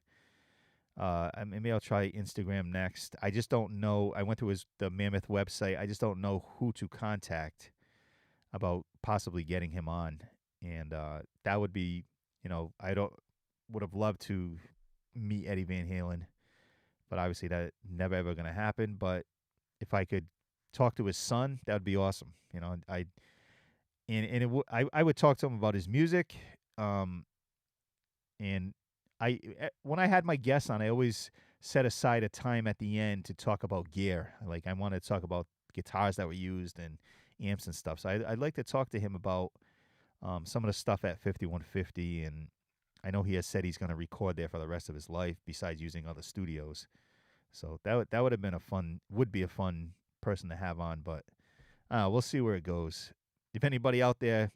Maybe I'll try Instagram next. I just don't know. I went to the Mammoth website. I just don't know who to contact about possibly getting him on, and that would be, I don't would have loved to meet Eddie Van Halen, but obviously that never ever going to happen. But if I could talk to his son, that would be awesome. I would talk to him about his music, um, and when I had my guests on, I always set aside a time at the end to talk about gear. Like I wanted to talk about guitars that were used and amps and stuff. So I'd like to talk to him about some of the stuff at 5150, and I know he has said he's going to record there for the rest of his life, besides using other studios. So that would have been would be a fun person to have on, but we'll see where it goes. If anybody out there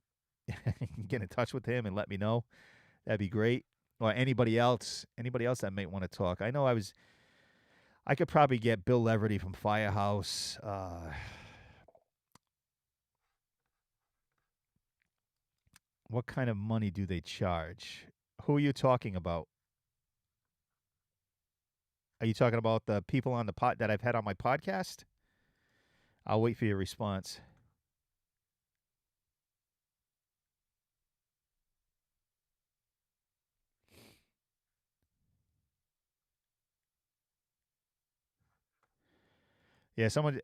can get in touch with him and let me know, that'd be great. Or anybody else that might want to talk. I could probably get Bill Leverty from Firehouse. What kind of money do they charge? Who are you talking about? Are you talking about the people on the pot that I've had on my podcast? I'll wait for your response. Yeah, someone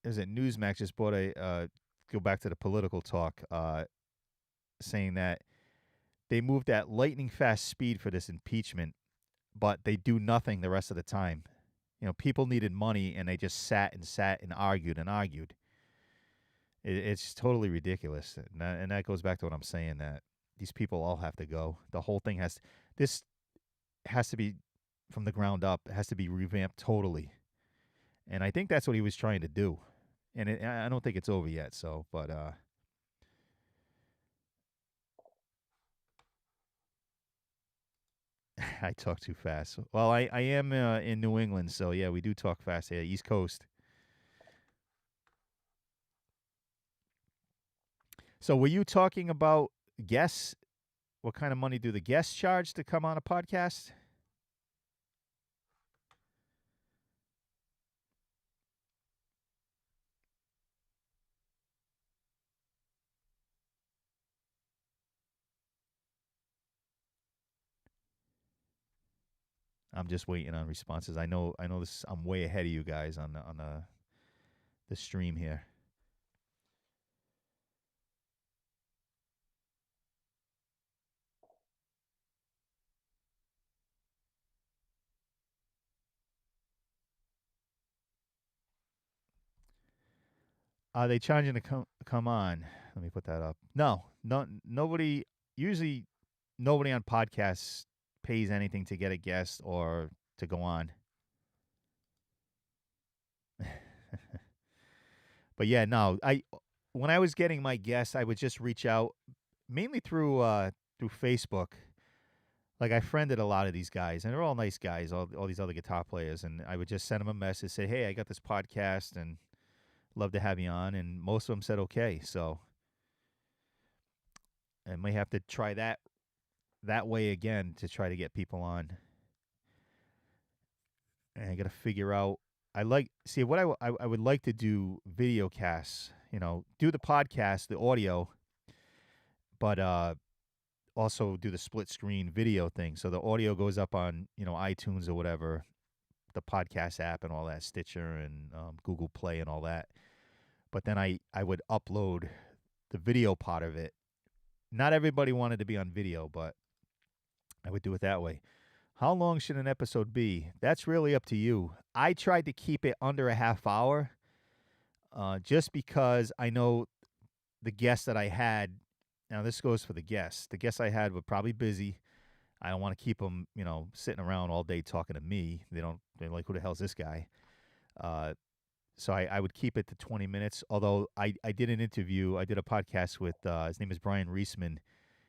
is it Newsmax just bought go back to the political talk, saying that they moved at lightning fast speed for this impeachment, but they do nothing the rest of the time. People needed money, and they just sat and argued and argued. It's totally ridiculous, and that goes back to what I'm saying, that these people all have to go. The whole thing this has to be from the ground up. It has to be revamped totally, and I think that's what he was trying to do. And I don't think it's over yet. So, but I talk too fast. Well, I am in New England, so yeah, we do talk fast here, East Coast. So, were you talking about guests? What kind of money do the guests charge to come on a podcast? I'm just waiting on responses. I know this. I'm way ahead of you guys on the stream here. Are they charging to come on? Let me put that up. No, nobody. Usually, nobody on podcasts pays anything to get a guest or to go on. But yeah, no. I when I was getting my guests, I would just reach out mainly through Facebook. Like I friended a lot of these guys, and they're all nice guys. All these other guitar players, and I would just send them a message, say, "Hey, I got this podcast, and love to have you on." And most of them said okay. So I may have to try that way again to try to get people on. And I got to figure out. I like see what I would like to do video casts. Do the podcast, the audio, but also do the split screen video thing. So the audio goes up on iTunes or whatever, the podcast app and all that, Stitcher and Google Play and all that. But then I would upload the video part of it. Not everybody wanted to be on video, but I would do it that way. How long should an episode be? That's really up to you. I tried to keep it under a half hour, just because I know the guests that I had. Now this goes for the guests. The guests I had were probably busy. I don't want to keep them, sitting around all day talking to me. They're like, who the hell's this guy? So I would keep it to 20 minutes. Although I did an interview. I did a podcast with, his name is Brian Reisman.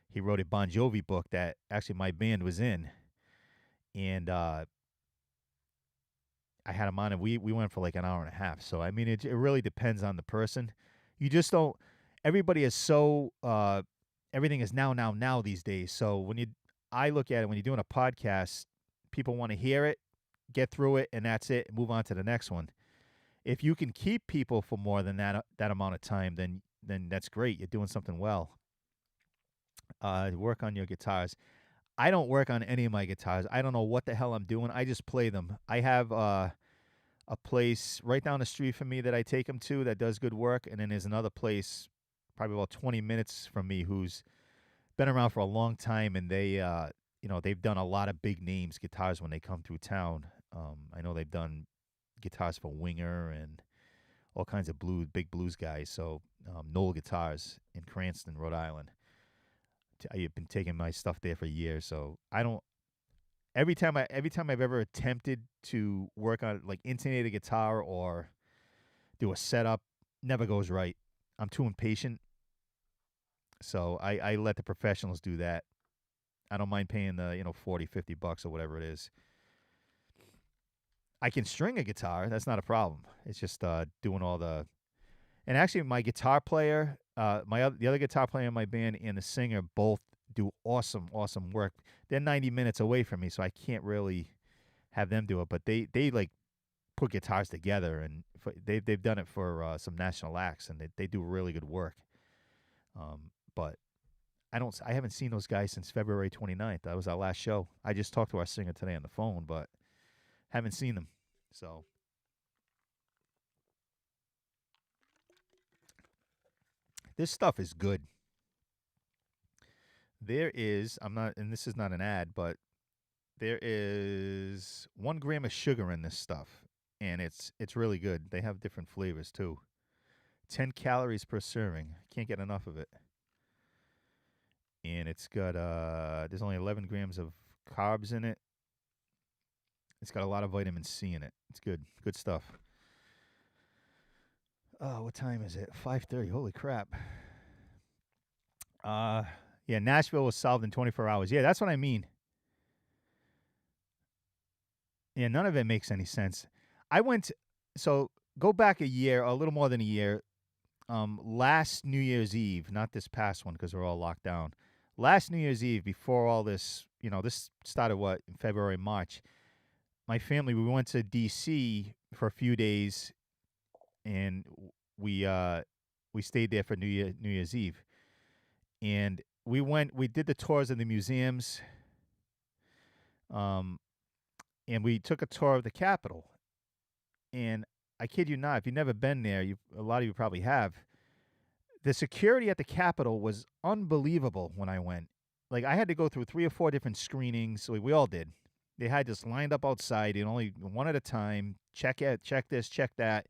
He wrote a Bon Jovi book that actually my band was in. And I had him on, and we went for like an hour and a half. So, I mean, it really depends on the person. You just don't, everybody is so, everything is now these days. So I look at it, when you're doing a podcast, people want to hear it, get through it, and that's it, and move on to the next one. If you can keep people for more than that amount of time, then that's great. You're doing something well. Work on your guitars. I don't work on any of my guitars. I don't know what the hell I'm doing. I just play them. I have a place right down the street from me that I take them to that does good work, and then there's another place probably about 20 minutes from me who's been around for a long time, and they've done a lot of big names guitars when they come through town. I know they've done guitars for Winger and all kinds of big blues guys. So Knoll Guitars in Cranston, Rhode Island. I've been taking my stuff there for years, so I don't. Every time I've ever attempted to work on like intonate a guitar or do a setup, never goes right. I'm too impatient, so I let the professionals do that. I don't mind paying the $40-$50 or whatever it is. I can string a guitar. That's not a problem. It's just doing all the. And actually, my guitar player, the other guitar player in my band, and the singer both do awesome work. They're 90 minutes away from me, so I can't really have them do it. But they like put guitars together, and they've done it for some national acts, and they do really good work. But I haven't seen those guys since February 29th. That was our last show. I just talked to our singer today on the phone, but haven't seen them. So. This stuff is good. There is, and this is not an ad, but there is 1 gram of sugar in this stuff, and it's really good. They have different flavors too. 10 calories per serving. Can't get enough of it. And it's got there's only 11 grams of carbs in it. It's got a lot of vitamin C in it. It's good stuff. Oh, what time is it? 5:30. Holy crap. Yeah, Nashville was solved in 24 hours. Yeah, that's what I mean. Yeah, none of it makes any sense. So go back a year, a little more than a year. Last New Year's Eve, not this past one because we're all locked down. Last New Year's Eve, before all this, this started in February, March. My family, we went to D.C. for a few days, and we stayed there for New Year's Eve, and we did the tours of the museums, and we took a tour of the Capitol. And I kid you not, if you've never been there, a lot of you probably have. The security at the Capitol was unbelievable when I went. Like, I had to go through 3 or 4 different screenings. We all did. They had us lined up outside, and only one at a time. Check this, check that.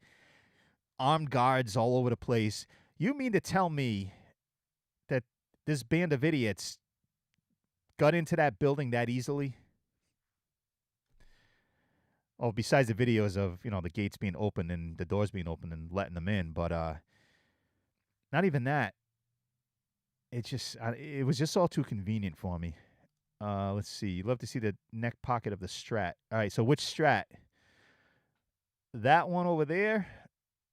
armed guards all over the place. You mean to tell me that this band of idiots got into that building that easily? Oh, besides the videos of, the gates being open and the doors being open and letting them in, but not even that. It was just all too convenient for me. Let's see. You'd love to see the neck pocket of the Strat. All right, so which Strat? That one over there,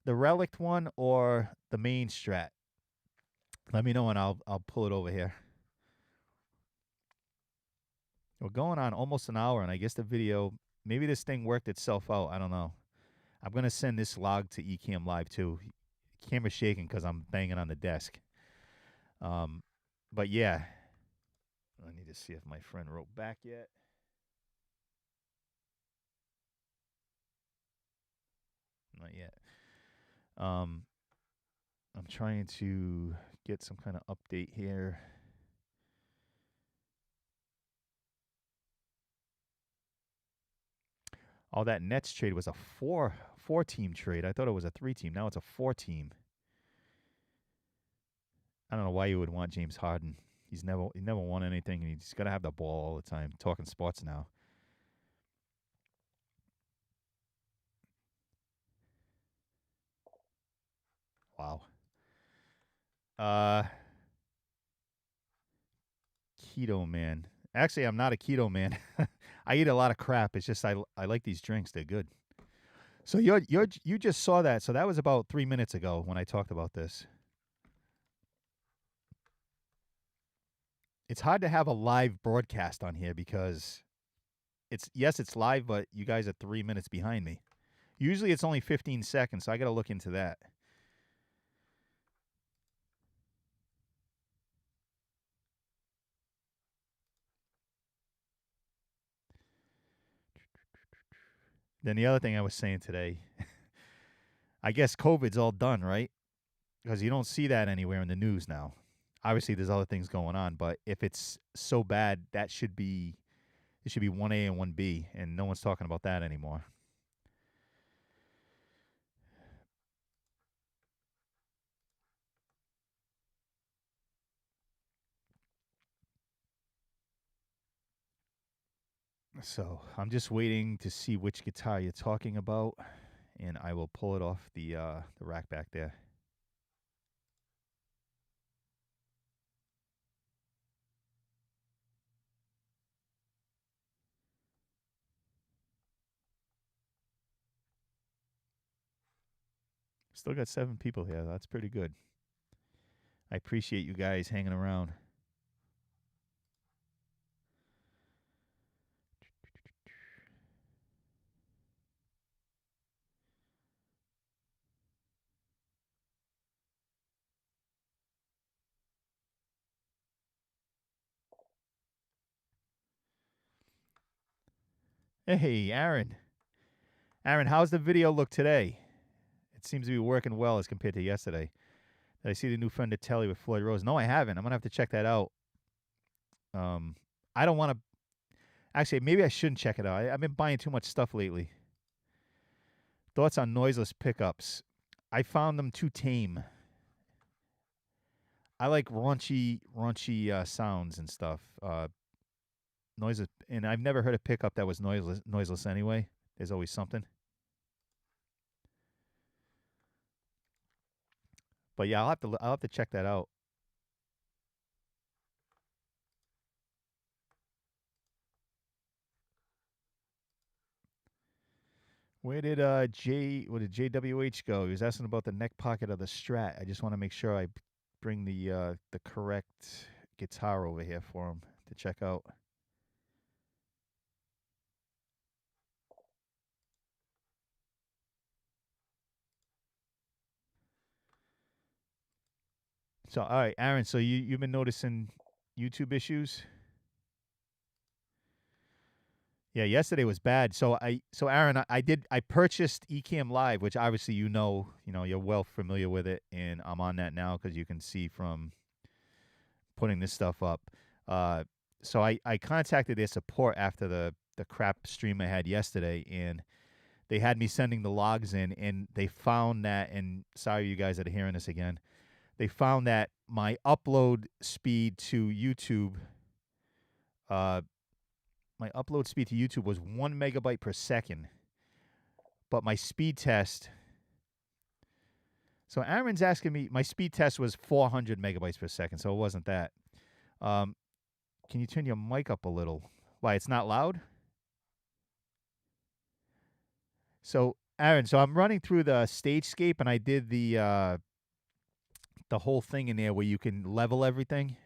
the Relict one, or the main Strat? Let me know and I'll pull it over here. We're going on almost an hour, and I guess the video, maybe this thing worked itself out. I don't know. I'm going to send this log to Ecamm Live, too. Camera's shaking because I'm banging on the desk. But, yeah. I need to see if my friend wrote back yet. Not yet. I'm trying to get some kind of update here. Oh, that Nets trade was a four-team trade. I thought it was a 3-team. Now it's a 4-team. I don't know why you would want James Harden. He never won anything, and he's got to have the ball all the time. Talking sports now. Wow. Keto man. Actually, I'm not a keto man. I eat a lot of crap. It's just I like these drinks. They're good. So you just saw that. So that was about 3 minutes ago when I talked about this. It's hard to have a live broadcast on here because it's live, but you guys are 3 minutes behind me. Usually it's only 15 seconds, so I got to look into that. Then the other thing I was saying today, I guess COVID's all done, right? Because you don't see that anywhere in the news now. Obviously, there's other things going on, but if it's so bad, it should be 1A and 1B, and no one's talking about that anymore. So I'm just waiting to see which guitar you're talking about, and I will pull it off the rack back there. Still got 7 people here. That's pretty good. I appreciate you guys hanging around. Hey, Aaron. Aaron, how's the video look today? It seems to be working well as compared to yesterday. Did I see the new Fender Tele with Floyd Rose? No, I haven't. I'm going to have to check that out. I don't want to. Actually, maybe I shouldn't check it out. I've been buying too much stuff lately. Thoughts on noiseless pickups? I found them too tame. I like raunchy sounds and stuff. Noises, and I've never heard a pickup that was noiseless anyway. There's always something. But yeah, I'll have to check that out. Where did JWH go? He was asking about the neck pocket of the Strat. I just want to make sure I bring the correct guitar over here for him to check out. So, all right, Aaron. So you've been noticing YouTube issues? Yeah, yesterday was bad. So Aaron, I purchased Ecamm Live, which obviously you're well familiar with it, and I'm on that now because you can see from putting this stuff up. So I contacted their support after the crap stream I had yesterday, and they had me sending the logs in, and they found that, and sorry you guys that are hearing this again, they found that my upload speed to YouTube, uh, was 1 megabyte per second, but my speed test. So Aaron's asking me, my speed test was 400 megabytes per second, so it wasn't that. Can you turn your mic up a little? Why, it's not loud? So Aaron, so I'm running through the StageScape, and I did the whole thing in there where you can level everything.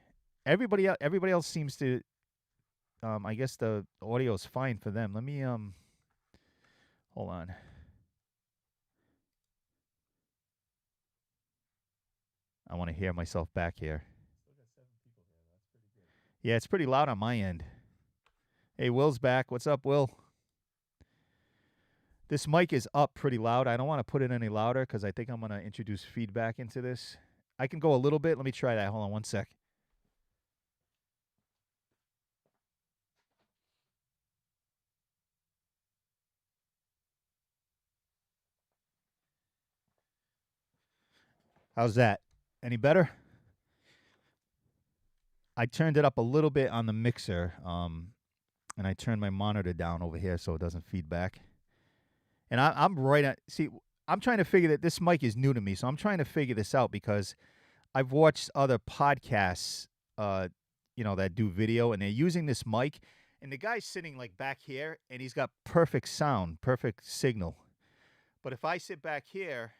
Everybody else seems to. I guess the audio is fine for them. Let me hold on. I want to hear myself back here. Yeah, it's pretty loud on my end. Hey, Will's back. What's up, Will? This mic is up pretty loud. I don't want to put it any louder because I think I'm going to introduce feedback into this. I can go a little bit. Let me try that. Hold on one sec. How's that? Any better? I turned it up a little bit on the mixer, and I turned my monitor down over here so it doesn't feed back. And I'm right at, see, I'm trying to figure that this mic is new to me, so I'm trying to figure this out because I've watched other podcasts, that do video, and they're using this mic, and the guy's sitting like back here, and he's got perfect sound, perfect signal. But if I sit back here,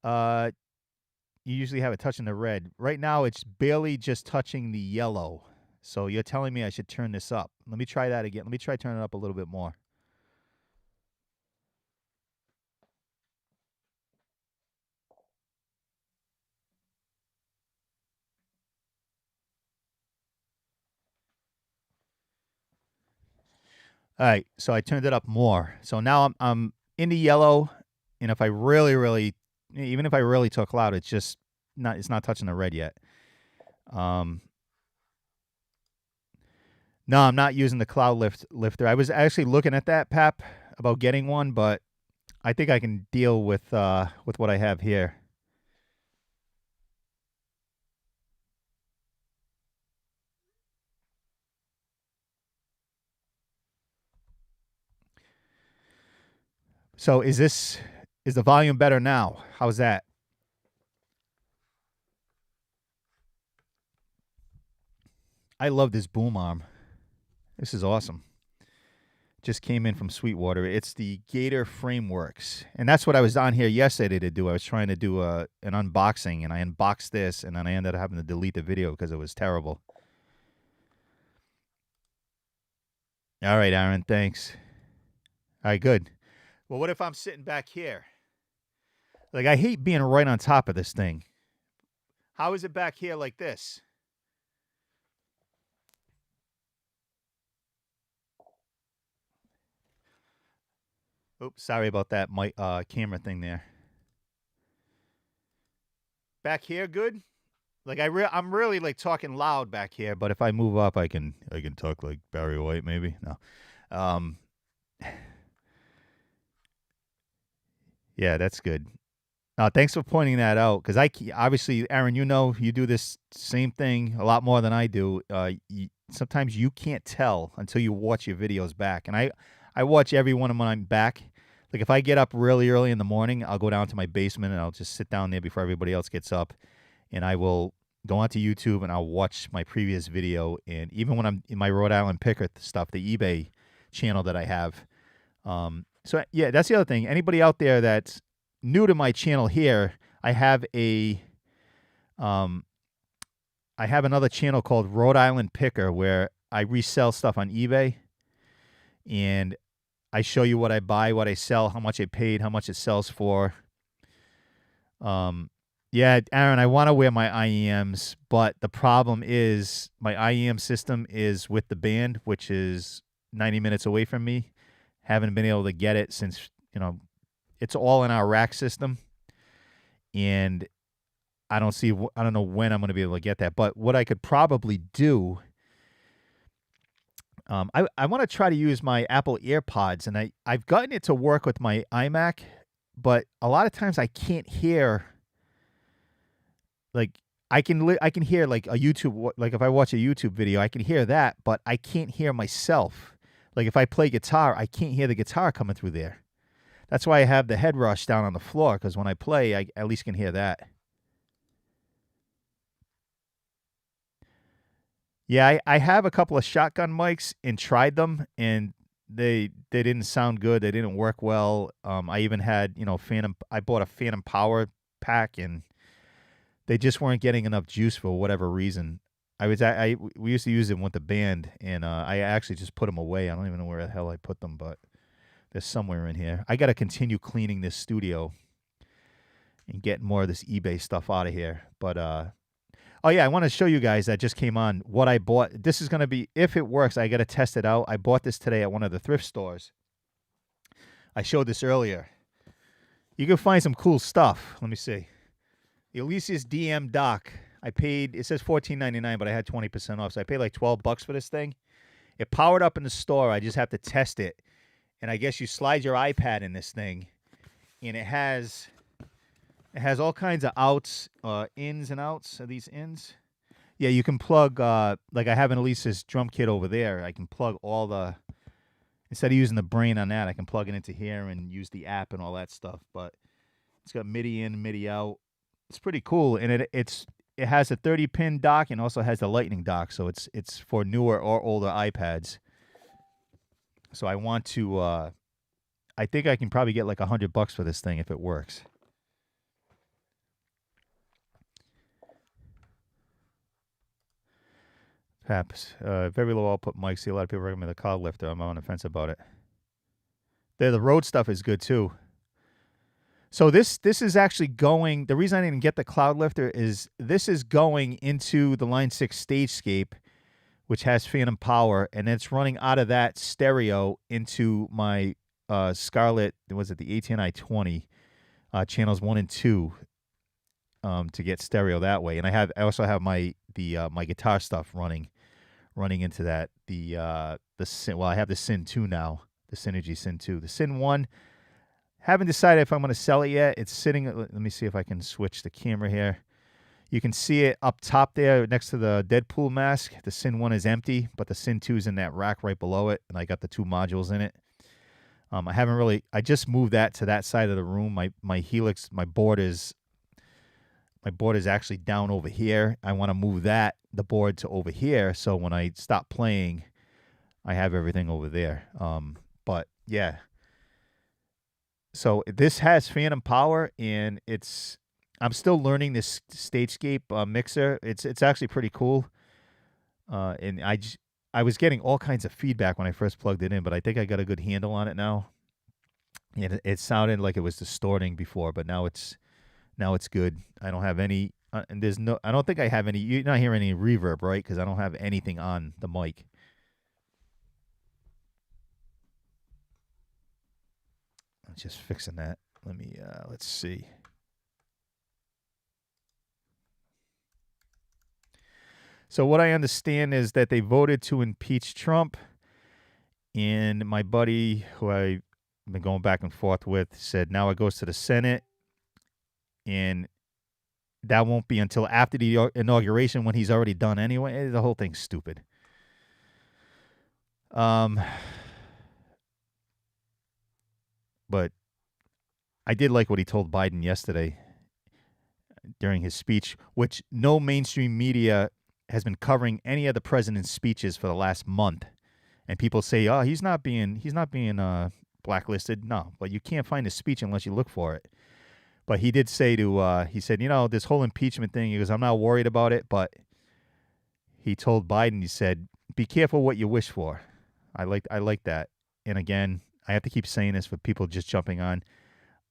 you usually have it touching the red. Right now, it's barely just touching the yellow. So you're telling me I should turn this up. Let me try that again. Let me try turning it up a little bit more. All right, so I turned it up more. So now I'm in the yellow, and if I really, even if I really talk loud, it's not touching the red yet. No, I'm not using the cloud lifter. I was actually looking at that, Pap, about getting one, but I think I can deal with what I have here. So is the volume better now? How's that? I love this boom arm. This is awesome. Just came in from Sweetwater. It's the Gator Frameworks. And that's what I was on here yesterday to do. I was trying to do an unboxing, and I unboxed this, and then I ended up having to delete the video because it was terrible. All right, Aaron, thanks. All right, good. Well, what if I'm sitting back here? Like, I hate being right on top of this thing. How is it back here like this? Oops, sorry about that camera thing there. Back here, good? Like I'm really like talking loud back here, but if I move up, I can talk like Barry White maybe. No, yeah, that's good. Thanks for pointing that out because obviously, Aaron, you do this same thing a lot more than I do. Sometimes you can't tell until you watch your videos back, and I watch every one of them when I'm back. Like if I get up really early in the morning, I'll go down to my basement and I'll just sit down there before everybody else gets up, and I will go onto YouTube and I'll watch my previous video. And even when I'm in my Rhode Island Picker stuff, the eBay channel that I have. So yeah, that's the other thing. Anybody out there that's new to my channel here, I have another channel called Rhode Island Picker where I resell stuff on eBay, and I show you what I buy, what I sell, how much I paid, how much it sells for. Yeah, Aaron, I want to wear my IEMs, but the problem is my IEM system is with the band, which is 90 minutes away from me. Haven't been able to get it since, it's all in our rack system, and I don't know when I'm going to be able to get that. But what I could probably do, I want to try to use my Apple AirPods, and I've gotten it to work with my iMac, but a lot of times I can't hear. Like I can hear like a like if I watch a YouTube video, I can hear that, but I can't hear myself. Like if I play guitar, I can't hear the guitar coming through there. That's why I have the head rush down on the floor, because when I play, I at least can hear that. Yeah, I have a couple of shotgun mics and tried them, and they didn't sound good. They didn't work well. I even had Phantom. I bought a Phantom Power pack, and they just weren't getting enough juice for whatever reason. We used to use them with the band, and I actually just put them away. I don't even know where the hell I put them, but they're somewhere in here. I got to continue cleaning this studio and get more of this eBay stuff out of here. But oh yeah, I want to show you guys that just came on what I bought. This is going to be, if it works, I got to test it out. I bought this today at one of the thrift stores. I showed this earlier. You can find some cool stuff. Let me see. The Alesis DM dock. I paid, it says $14.99, but I had 20% off. So I paid like $12 for this thing. It powered up in the store. I just have to test it. And I guess you slide your iPad in this thing. And it has all kinds of outs, ins and outs. Are these ins? Yeah, you can plug, like I have an Alesis drum kit over there. I can plug all the, instead of using the brain on that, I can plug it into here and use the app and all that stuff. But it's got MIDI in, MIDI out. It's pretty cool, and it has a 30-pin dock and also has the Lightning dock, so it's for newer or older iPads. So I want to, I think I can probably get like $100 for this thing if it works. Perhaps very low output mics. See a lot of people recommend the Cloud Lifter. I'm on the fence about it. The Rode stuff is good too. So this is actually going, the reason I didn't get the Cloud Lifter is this is going into the Line 6 StageScape, which has Phantom Power, and it's running out of that stereo into my Scarlett, was it the ATNI 20, channels 1 and 2, to get stereo that way. And I also have my guitar stuff running into that. I have the Syn 2 now, the Synergy Syn 2. The Syn 1, haven't decided if I'm going to sell it yet. It's sitting. Let me see if I can switch the camera here. You can see it up top there next to the Deadpool mask. The Syn 1 is empty, but the Syn 2 is in that rack right below it, and I got the 2 modules in it. I just moved that to that side of the room. My Helix, my board is actually down over here. I want to move the board to over here, so when I stop playing, I have everything over there. But yeah. So this has Phantom Power, and I'm still learning this StageScape mixer. It's actually pretty cool. And I was getting all kinds of feedback when I first plugged it in, but I think I got a good handle on it now. And it sounded like it was distorting before, but now it's good. I don't have any, and I don't think I have any. You're not hearing any reverb, right? Because I don't have anything on the mic. I'm just fixing that. Let's see. So what I understand is that they voted to impeach Trump, and my buddy, who I've been going back and forth with, said now it goes to the Senate, and that won't be until after the inauguration when he's already done anyway. The whole thing's stupid. But I did like what he told Biden yesterday during his speech, which no mainstream media has been covering any of the president's speeches for the last month. And people say, "Oh, he's not being blacklisted." No, but you can't find his speech unless you look for it. But he did say he said, this whole impeachment thing, he goes, "I'm not worried about it," but he told Biden, he said, "Be careful what you wish for." I like that. And again, I have to keep saying this for people just jumping on.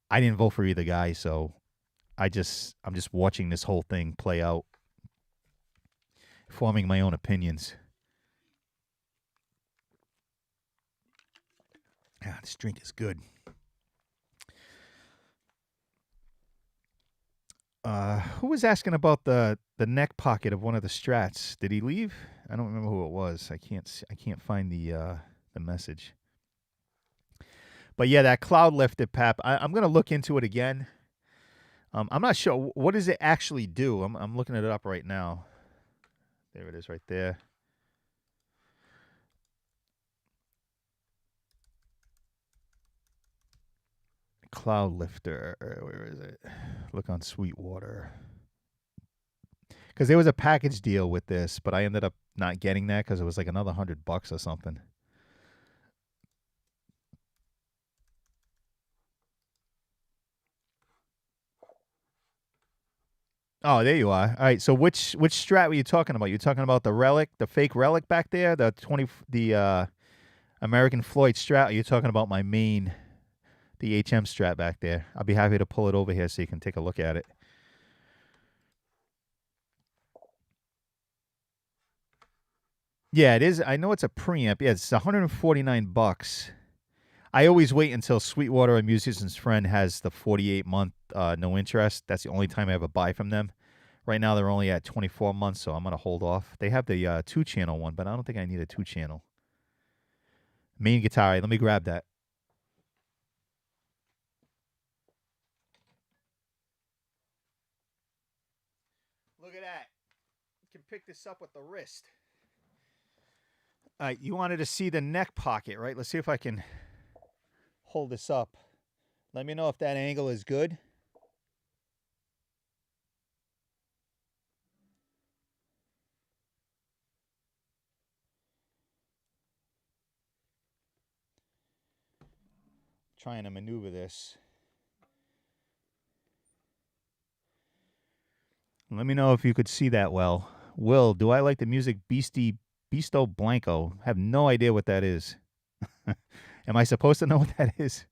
I didn't vote for either guy, so I'm just watching this whole thing play out, forming my own opinions. This drink is good. Who was asking about the neck pocket of one of the Strats? Did he leave? I don't remember who it was. I can't find the message. But yeah, that cloud lifter, Pap. I'm gonna look into it again. I'm not sure what does it actually do. I'm looking it up right now. There it is, right there. Cloud lifter. Where is it? Look on Sweetwater. Because there was a package deal with this, but I ended up not getting that because it was like another $100 or something. Oh, there you are. All right. So which Strat were you talking about? You talking about the relic, the fake relic back there, the American Floyd Strat? Or you talking about my main, the HM Strat back there? I'll be happy to pull it over here so you can take a look at it. Yeah, it is. I know it's a preamp. Yeah, it's $149. I always wait until Sweetwater, a musician's friend, has the 48-month no interest. That's the only time I ever buy from them. Right now, they're only at 24 months, so I'm going to hold off. They have the 2-channel one, but I don't think I need a 2-channel. Main guitar. Let me grab that. Look at that. You can pick this up with the wrist. All right, you wanted to see the neck pocket, right? Let's see if I can hold this up. Let me know if that angle is good. Trying to maneuver this. Let me know if you could see that well. Will, do I like the music Beasto Blanco? Have no idea what that is. Am I supposed to know what that is?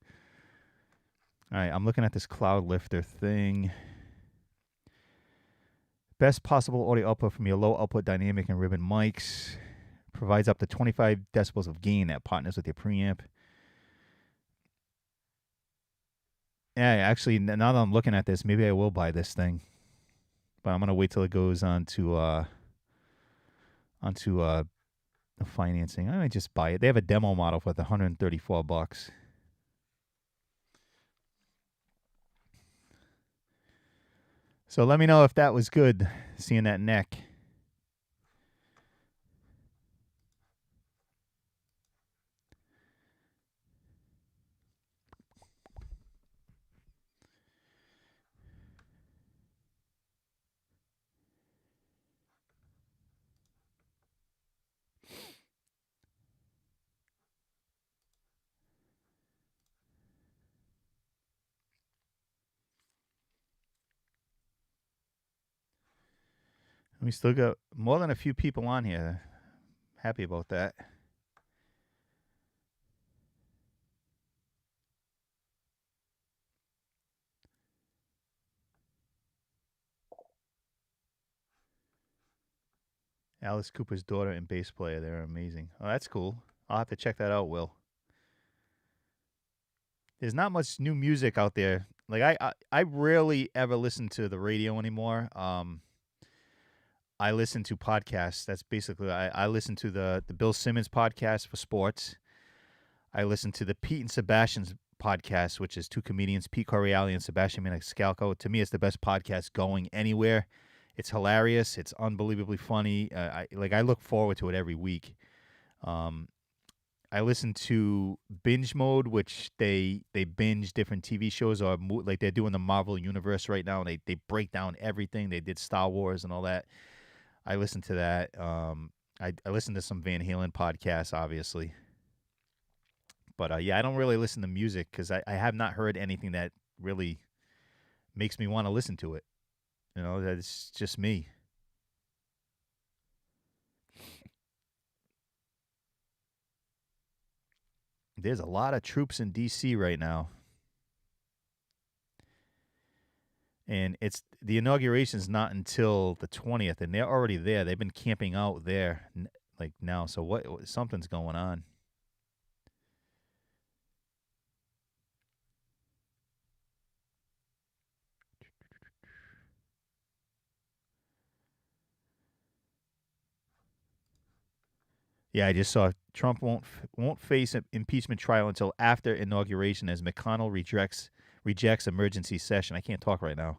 All right, I'm looking at this cloud lifter thing. Best possible audio output from your low output dynamic and ribbon mics. Provides up to 25 decibels of gain that partners with your preamp. Yeah, actually, now that I'm looking at this, maybe I will buy this thing. But I'm gonna wait till it goes onto the financing. I might just buy it. They have a demo model for $134. So let me know if that was good, seeing that neck. We still got more than a few people on here. Happy about that. Alice Cooper's daughter and bass player. They're amazing. Oh, that's cool. I'll have to check that out, Will. There's not much new music out there. Like I rarely ever listen to the radio anymore. I listen to podcasts. That's basically I listen to the Bill Simmons podcast for sports. I listen to the Pete and Sebastian's podcast, which is two comedians, Pete Coriali and Sebastian Maniscalco. To me, it's the best podcast going anywhere. It's hilarious. It's unbelievably funny. I look forward to it every week. I listen to Binge Mode, which they binge different TV shows, or like they're doing the Marvel Universe right now. And they break down everything. They did Star Wars and all that. I listen to that. I listen to some Van Halen podcasts, obviously. But yeah, I don't really listen to music because I have not heard anything that really makes me want to listen to it. You know, that's just me. There's a lot of troops in D.C. right now. And it's the inauguration's not until the 20th, and they're already there. They've been camping out there like now. So something's going on. Yeah, I just saw Trump won't face an impeachment trial until after inauguration as McConnell rejects emergency session. I can't talk right now.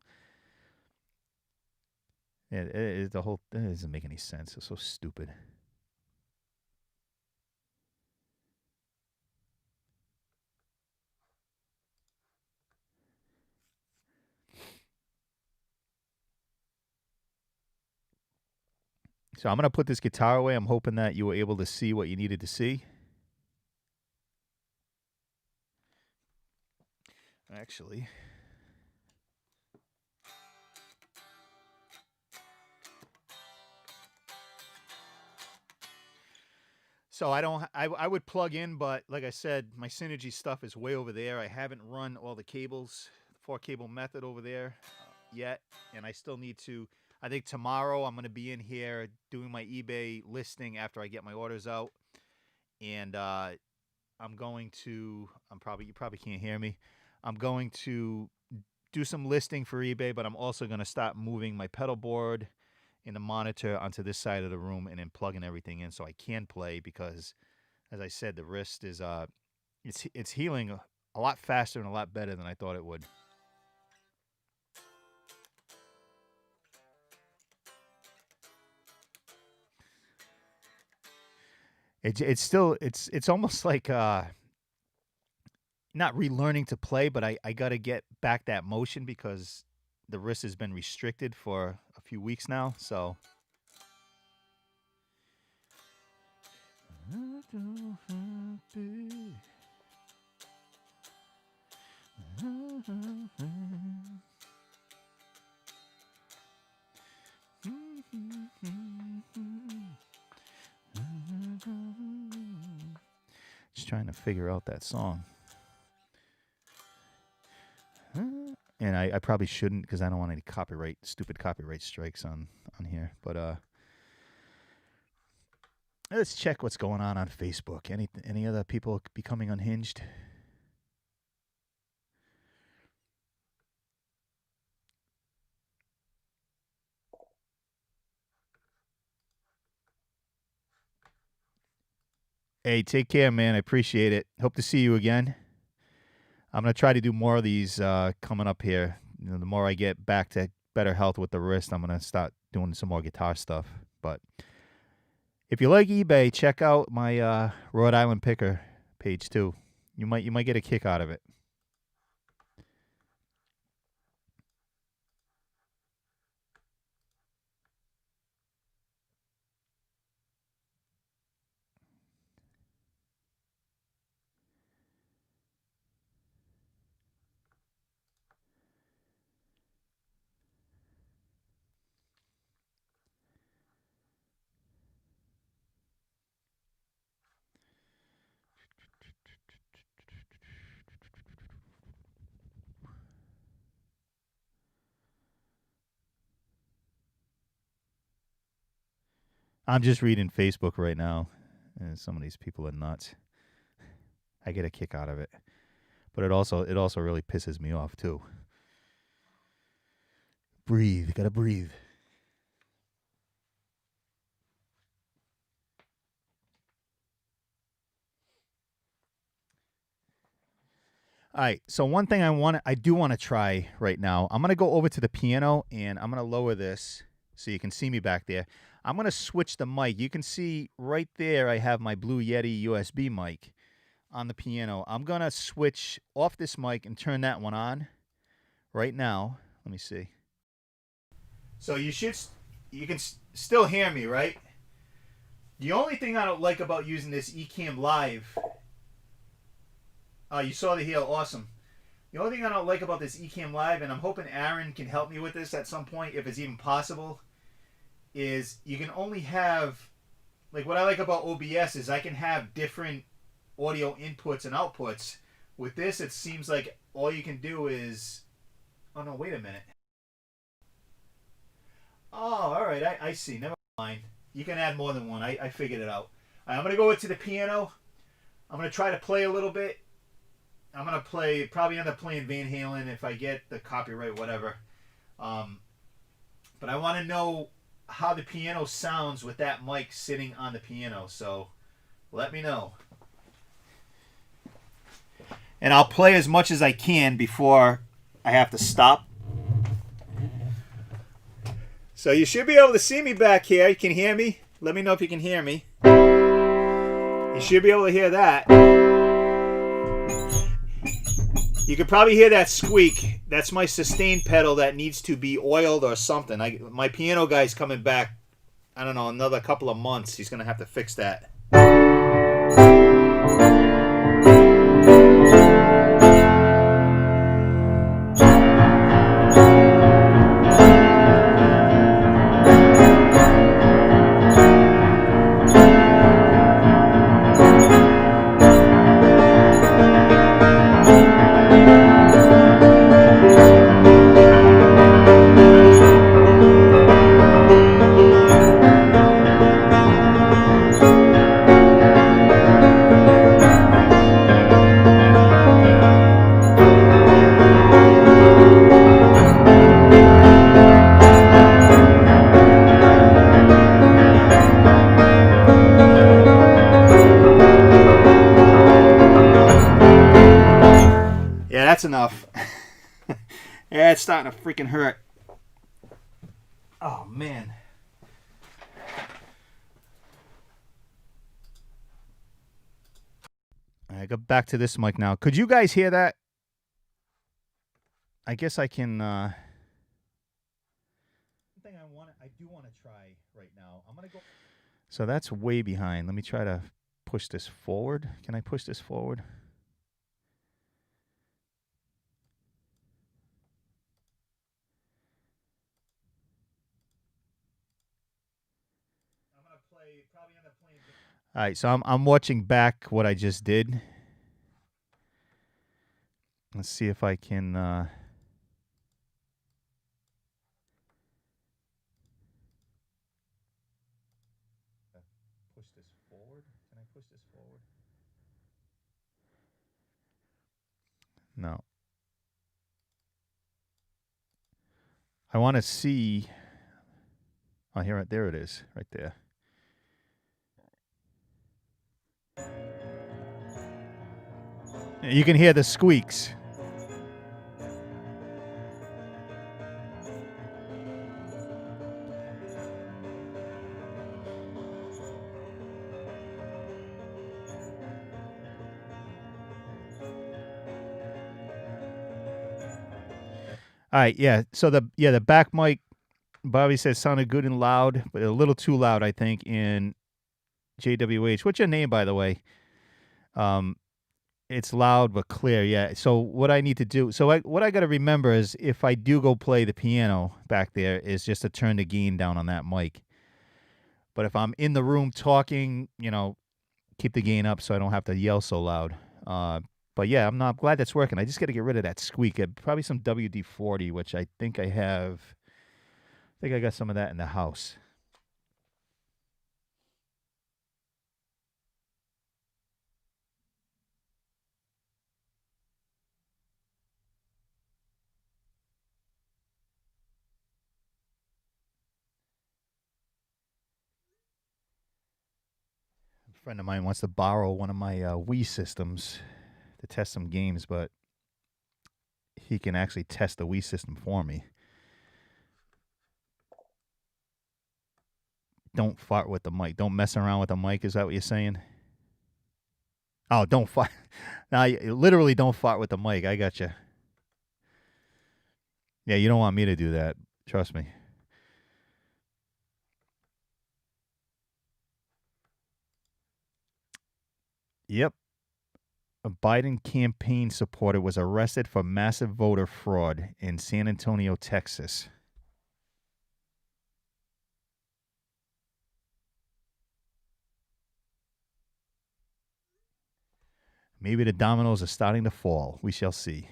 The whole it doesn't make any sense. It's so stupid. So I'm gonna put this guitar away. I'm hoping that you were able to see what you needed to see. Actually, so I would plug in, but like I said, my Synergy stuff is way over there. I haven't run all the cables, 4 cable method over there yet, and I still need to. I think tomorrow I'm going to be in here doing my eBay listing after I get my orders out, and I'm going to. You probably can't hear me. I'm going to do some listing for eBay, but I'm also going to start moving my pedal board and the monitor onto this side of the room and then plugging everything in so I can play because, as I said, the wrist is it's healing a lot faster and a lot better than I thought it would. It's still it's almost like not relearning to play, but I got to get back that motion because the wrist has been restricted for a few weeks now. So just trying to figure out that song. And I probably shouldn't because I don't want any stupid copyright strikes on here. But let's check what's going on Facebook. Any other people becoming unhinged? Hey, take care, man. I appreciate it. Hope to see you again. I'm going to try to do more of these coming up here. You know, the more I get back to better health with the wrist, I'm going to start doing some more guitar stuff. But if you like eBay, check out my Rhode Island Picker page too. You might get a kick out of it. I'm just reading Facebook right now, and some of these people are nuts. I get a kick out of it, but it also really pisses me off too. Breathe, gotta breathe. All right, so one thing I do want to try right now. I'm gonna go over to the piano and I'm gonna lower this so you can see me back there. I'm gonna switch the mic. You can see right there. I have my Blue Yeti USB mic on the piano. I'm gonna switch off this mic and turn that one on right now. Let me see. So you can still hear me, right? The only thing I don't like about using this Ecamm Live. You saw the heel, awesome. The only thing I don't like about this Ecamm Live, and I'm hoping Aaron can help me with this at some point, if it's even possible, is you can only have, like what I like about OBS is I can have different audio inputs and outputs. With this, it seems like all you can do is, oh no, wait a minute. Oh, all right, I see. Never mind. You can add more than one. I figured it out. All right, I'm going to go to the piano. I'm going to try to play a little bit. I'm going to probably end up playing Van Halen if I get the copyright, whatever. But I want to know how the piano sounds with that mic sitting on the piano. So let me know. And I'll play as much as I can before I have to stop. So you should be able to see me back here. You can hear me? Let me know if you can hear me. You should be able to hear that. You could probably hear that squeak. That's my sustain pedal that needs to be oiled or something. My piano guy's coming back, I don't know, another couple of months. He's going to have to fix that. Yeah, that's enough. Yeah, it's starting to freaking hurt. Oh, man. I go back to this mic now. Could you guys hear that? I guess I can. Thing I do want to try right now. I'm gonna go. So that's way behind. Let me try to push this forward. Can I push this forward? I'm gonna probably end up playing. All right, so I'm watching back what I just did. Let's see if I can. Push this forward. Can I push this forward? No. I want to see. Oh, here, there it is, right there. You can hear the squeaks. All right, yeah. So the back mic, Bobby says sounded good and loud, but a little too loud, I think. In JWH, what's your name, by the way? It's loud but clear, yeah. So what I need to do, what I got to remember is if I do go play the piano back there, is just to turn the gain down on that mic. But if I'm in the room talking, keep the gain up so I don't have to yell so loud. But yeah, I'm glad that's working. I just got to get rid of that squeak. Probably some WD-40, which I think I have. I think I got some of that in the house. A friend of mine wants to borrow one of my Wii systems to test some games, but he can actually test the Wii system for me. Don't fart with the mic. Don't mess around with the mic. Is that what you're saying? Oh, don't fart. Now, literally don't fart with the mic. I got you. Yeah, you don't want me to do that. Trust me. Yep. A Biden campaign supporter was arrested for massive voter fraud in San Antonio, Texas. Maybe the dominoes are starting to fall. We shall see.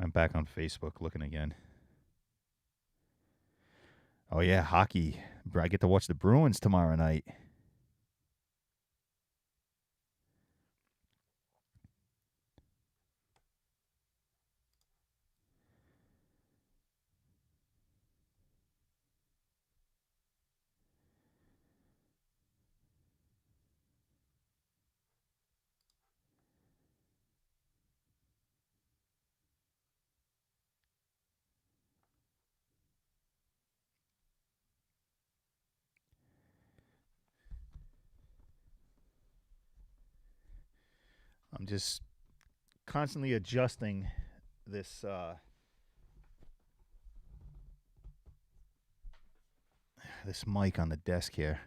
I'm back on Facebook looking again. Oh, yeah, hockey. I get to watch the Bruins tomorrow night. I'm just constantly adjusting this this mic on the desk here.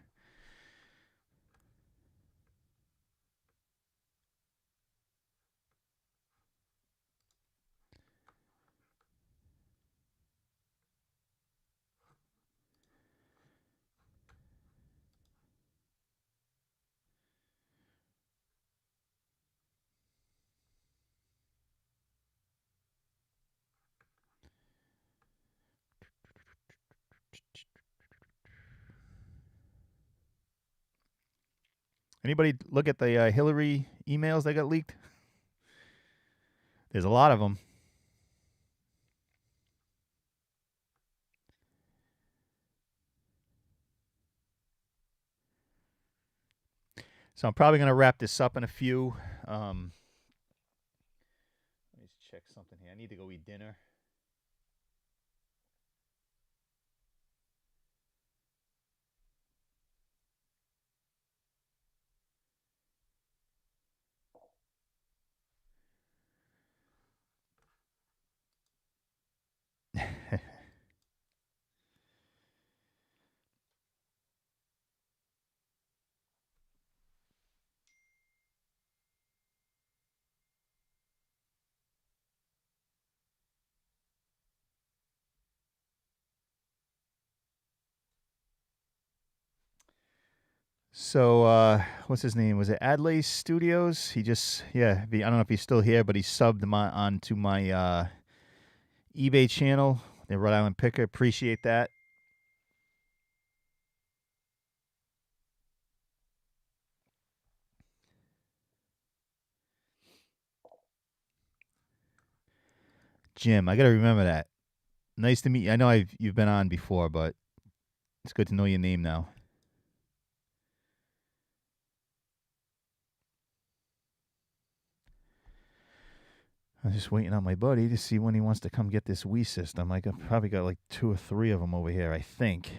Anybody look at the Hillary emails that got leaked? There's a lot of them. So I'm probably going to wrap this up in a few. Let me just check something here. I need to go eat dinner. So, what's his name? Was it Adley Studios? He just, I don't know if he's still here, but he subbed onto my eBay channel, the Rhode Island Picker. Appreciate that. Jim, I got to remember that. Nice to meet you. I know you've been on before, but it's good to know your name now. I'm just waiting on my buddy to see when he wants to come get this Wii system. I've probably got like 2 or 3 of them over here, I think,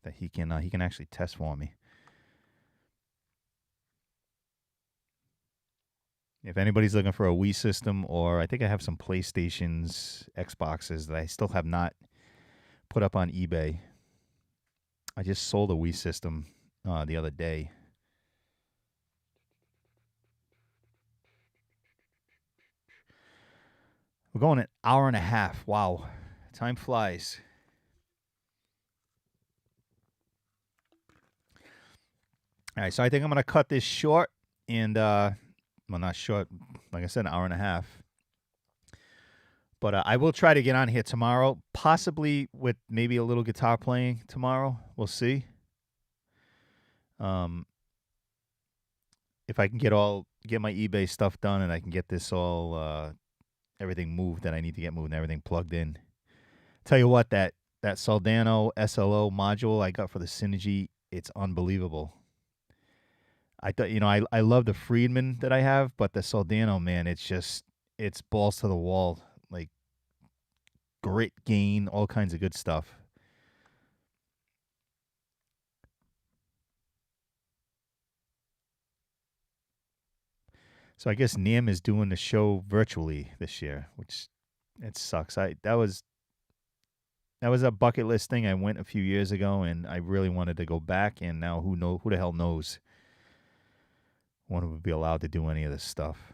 that he can actually test for me. If anybody's looking for a Wii system, or I think I have some PlayStations, Xboxes that I still have not put up on eBay. I just sold a Wii system the other day. We're going an hour and a half. Wow. Time flies. All right, so I think I'm going to cut this short and, well, not short, like I said, an hour and a half. But I will try to get on here tomorrow, possibly with maybe a little guitar playing tomorrow. We'll see. If I can get my eBay stuff done and I can get this all everything moved that I need to get moved and everything plugged in. Tell you what, that Soldano SLO module I got for the Synergy, it's unbelievable. I thought, I love the Friedman that I have, but the Soldano, man, it's balls to the wall. Like, great gain, all kinds of good stuff. So I guess NAMM is doing the show virtually this year, which it sucks. That was a bucket list thing. I went a few years ago, and I really wanted to go back. And now who the hell knows when would be allowed to do any of this stuff.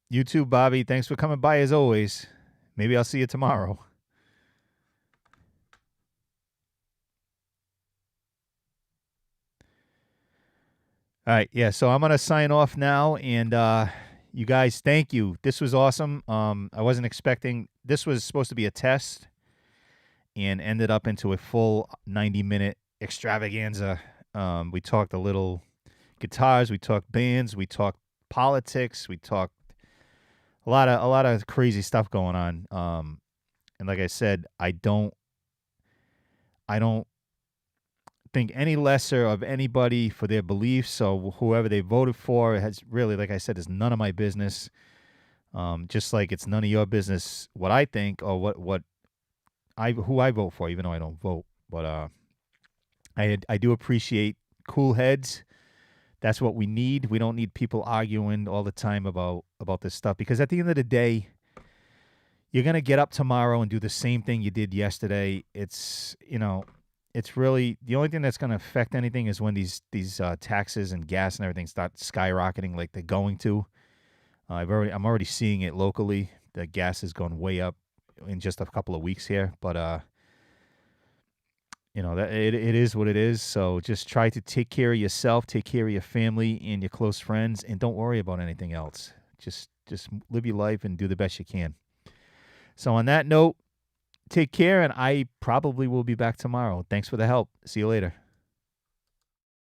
You too, Bobby. Thanks for coming by as always. Maybe I'll see you tomorrow. All right, yeah, so I'm going to sign off now, and You guys, thank you. This was awesome. I wasn't expecting this was supposed to be a test and ended up into a full 90-minute extravaganza. We talked a little guitars, we talked bands, we talked politics, we talked a lot of crazy stuff going on. And like I said, I don't think any lesser of anybody for their beliefs or whoever they voted for. It has really, like I said, is none of my business. Just like it's none of your business what I think or what who I vote for, even though I don't vote. But I do appreciate cool heads. That's what we need. We don't need people arguing all the time about this stuff because at the end of the day, you're gonna get up tomorrow and do the same thing you did yesterday. It's really the only thing that's gonna affect anything is when these taxes and gas and everything start skyrocketing like they're going to. I'm already seeing it locally. The gas has gone way up in just a couple of weeks here, but that it is what it is. So just try to take care of yourself, take care of your family and your close friends, and don't worry about anything else. Just live your life and do the best you can. So on that note, take care, and I probably will be back tomorrow. Thanks for the help. See you later.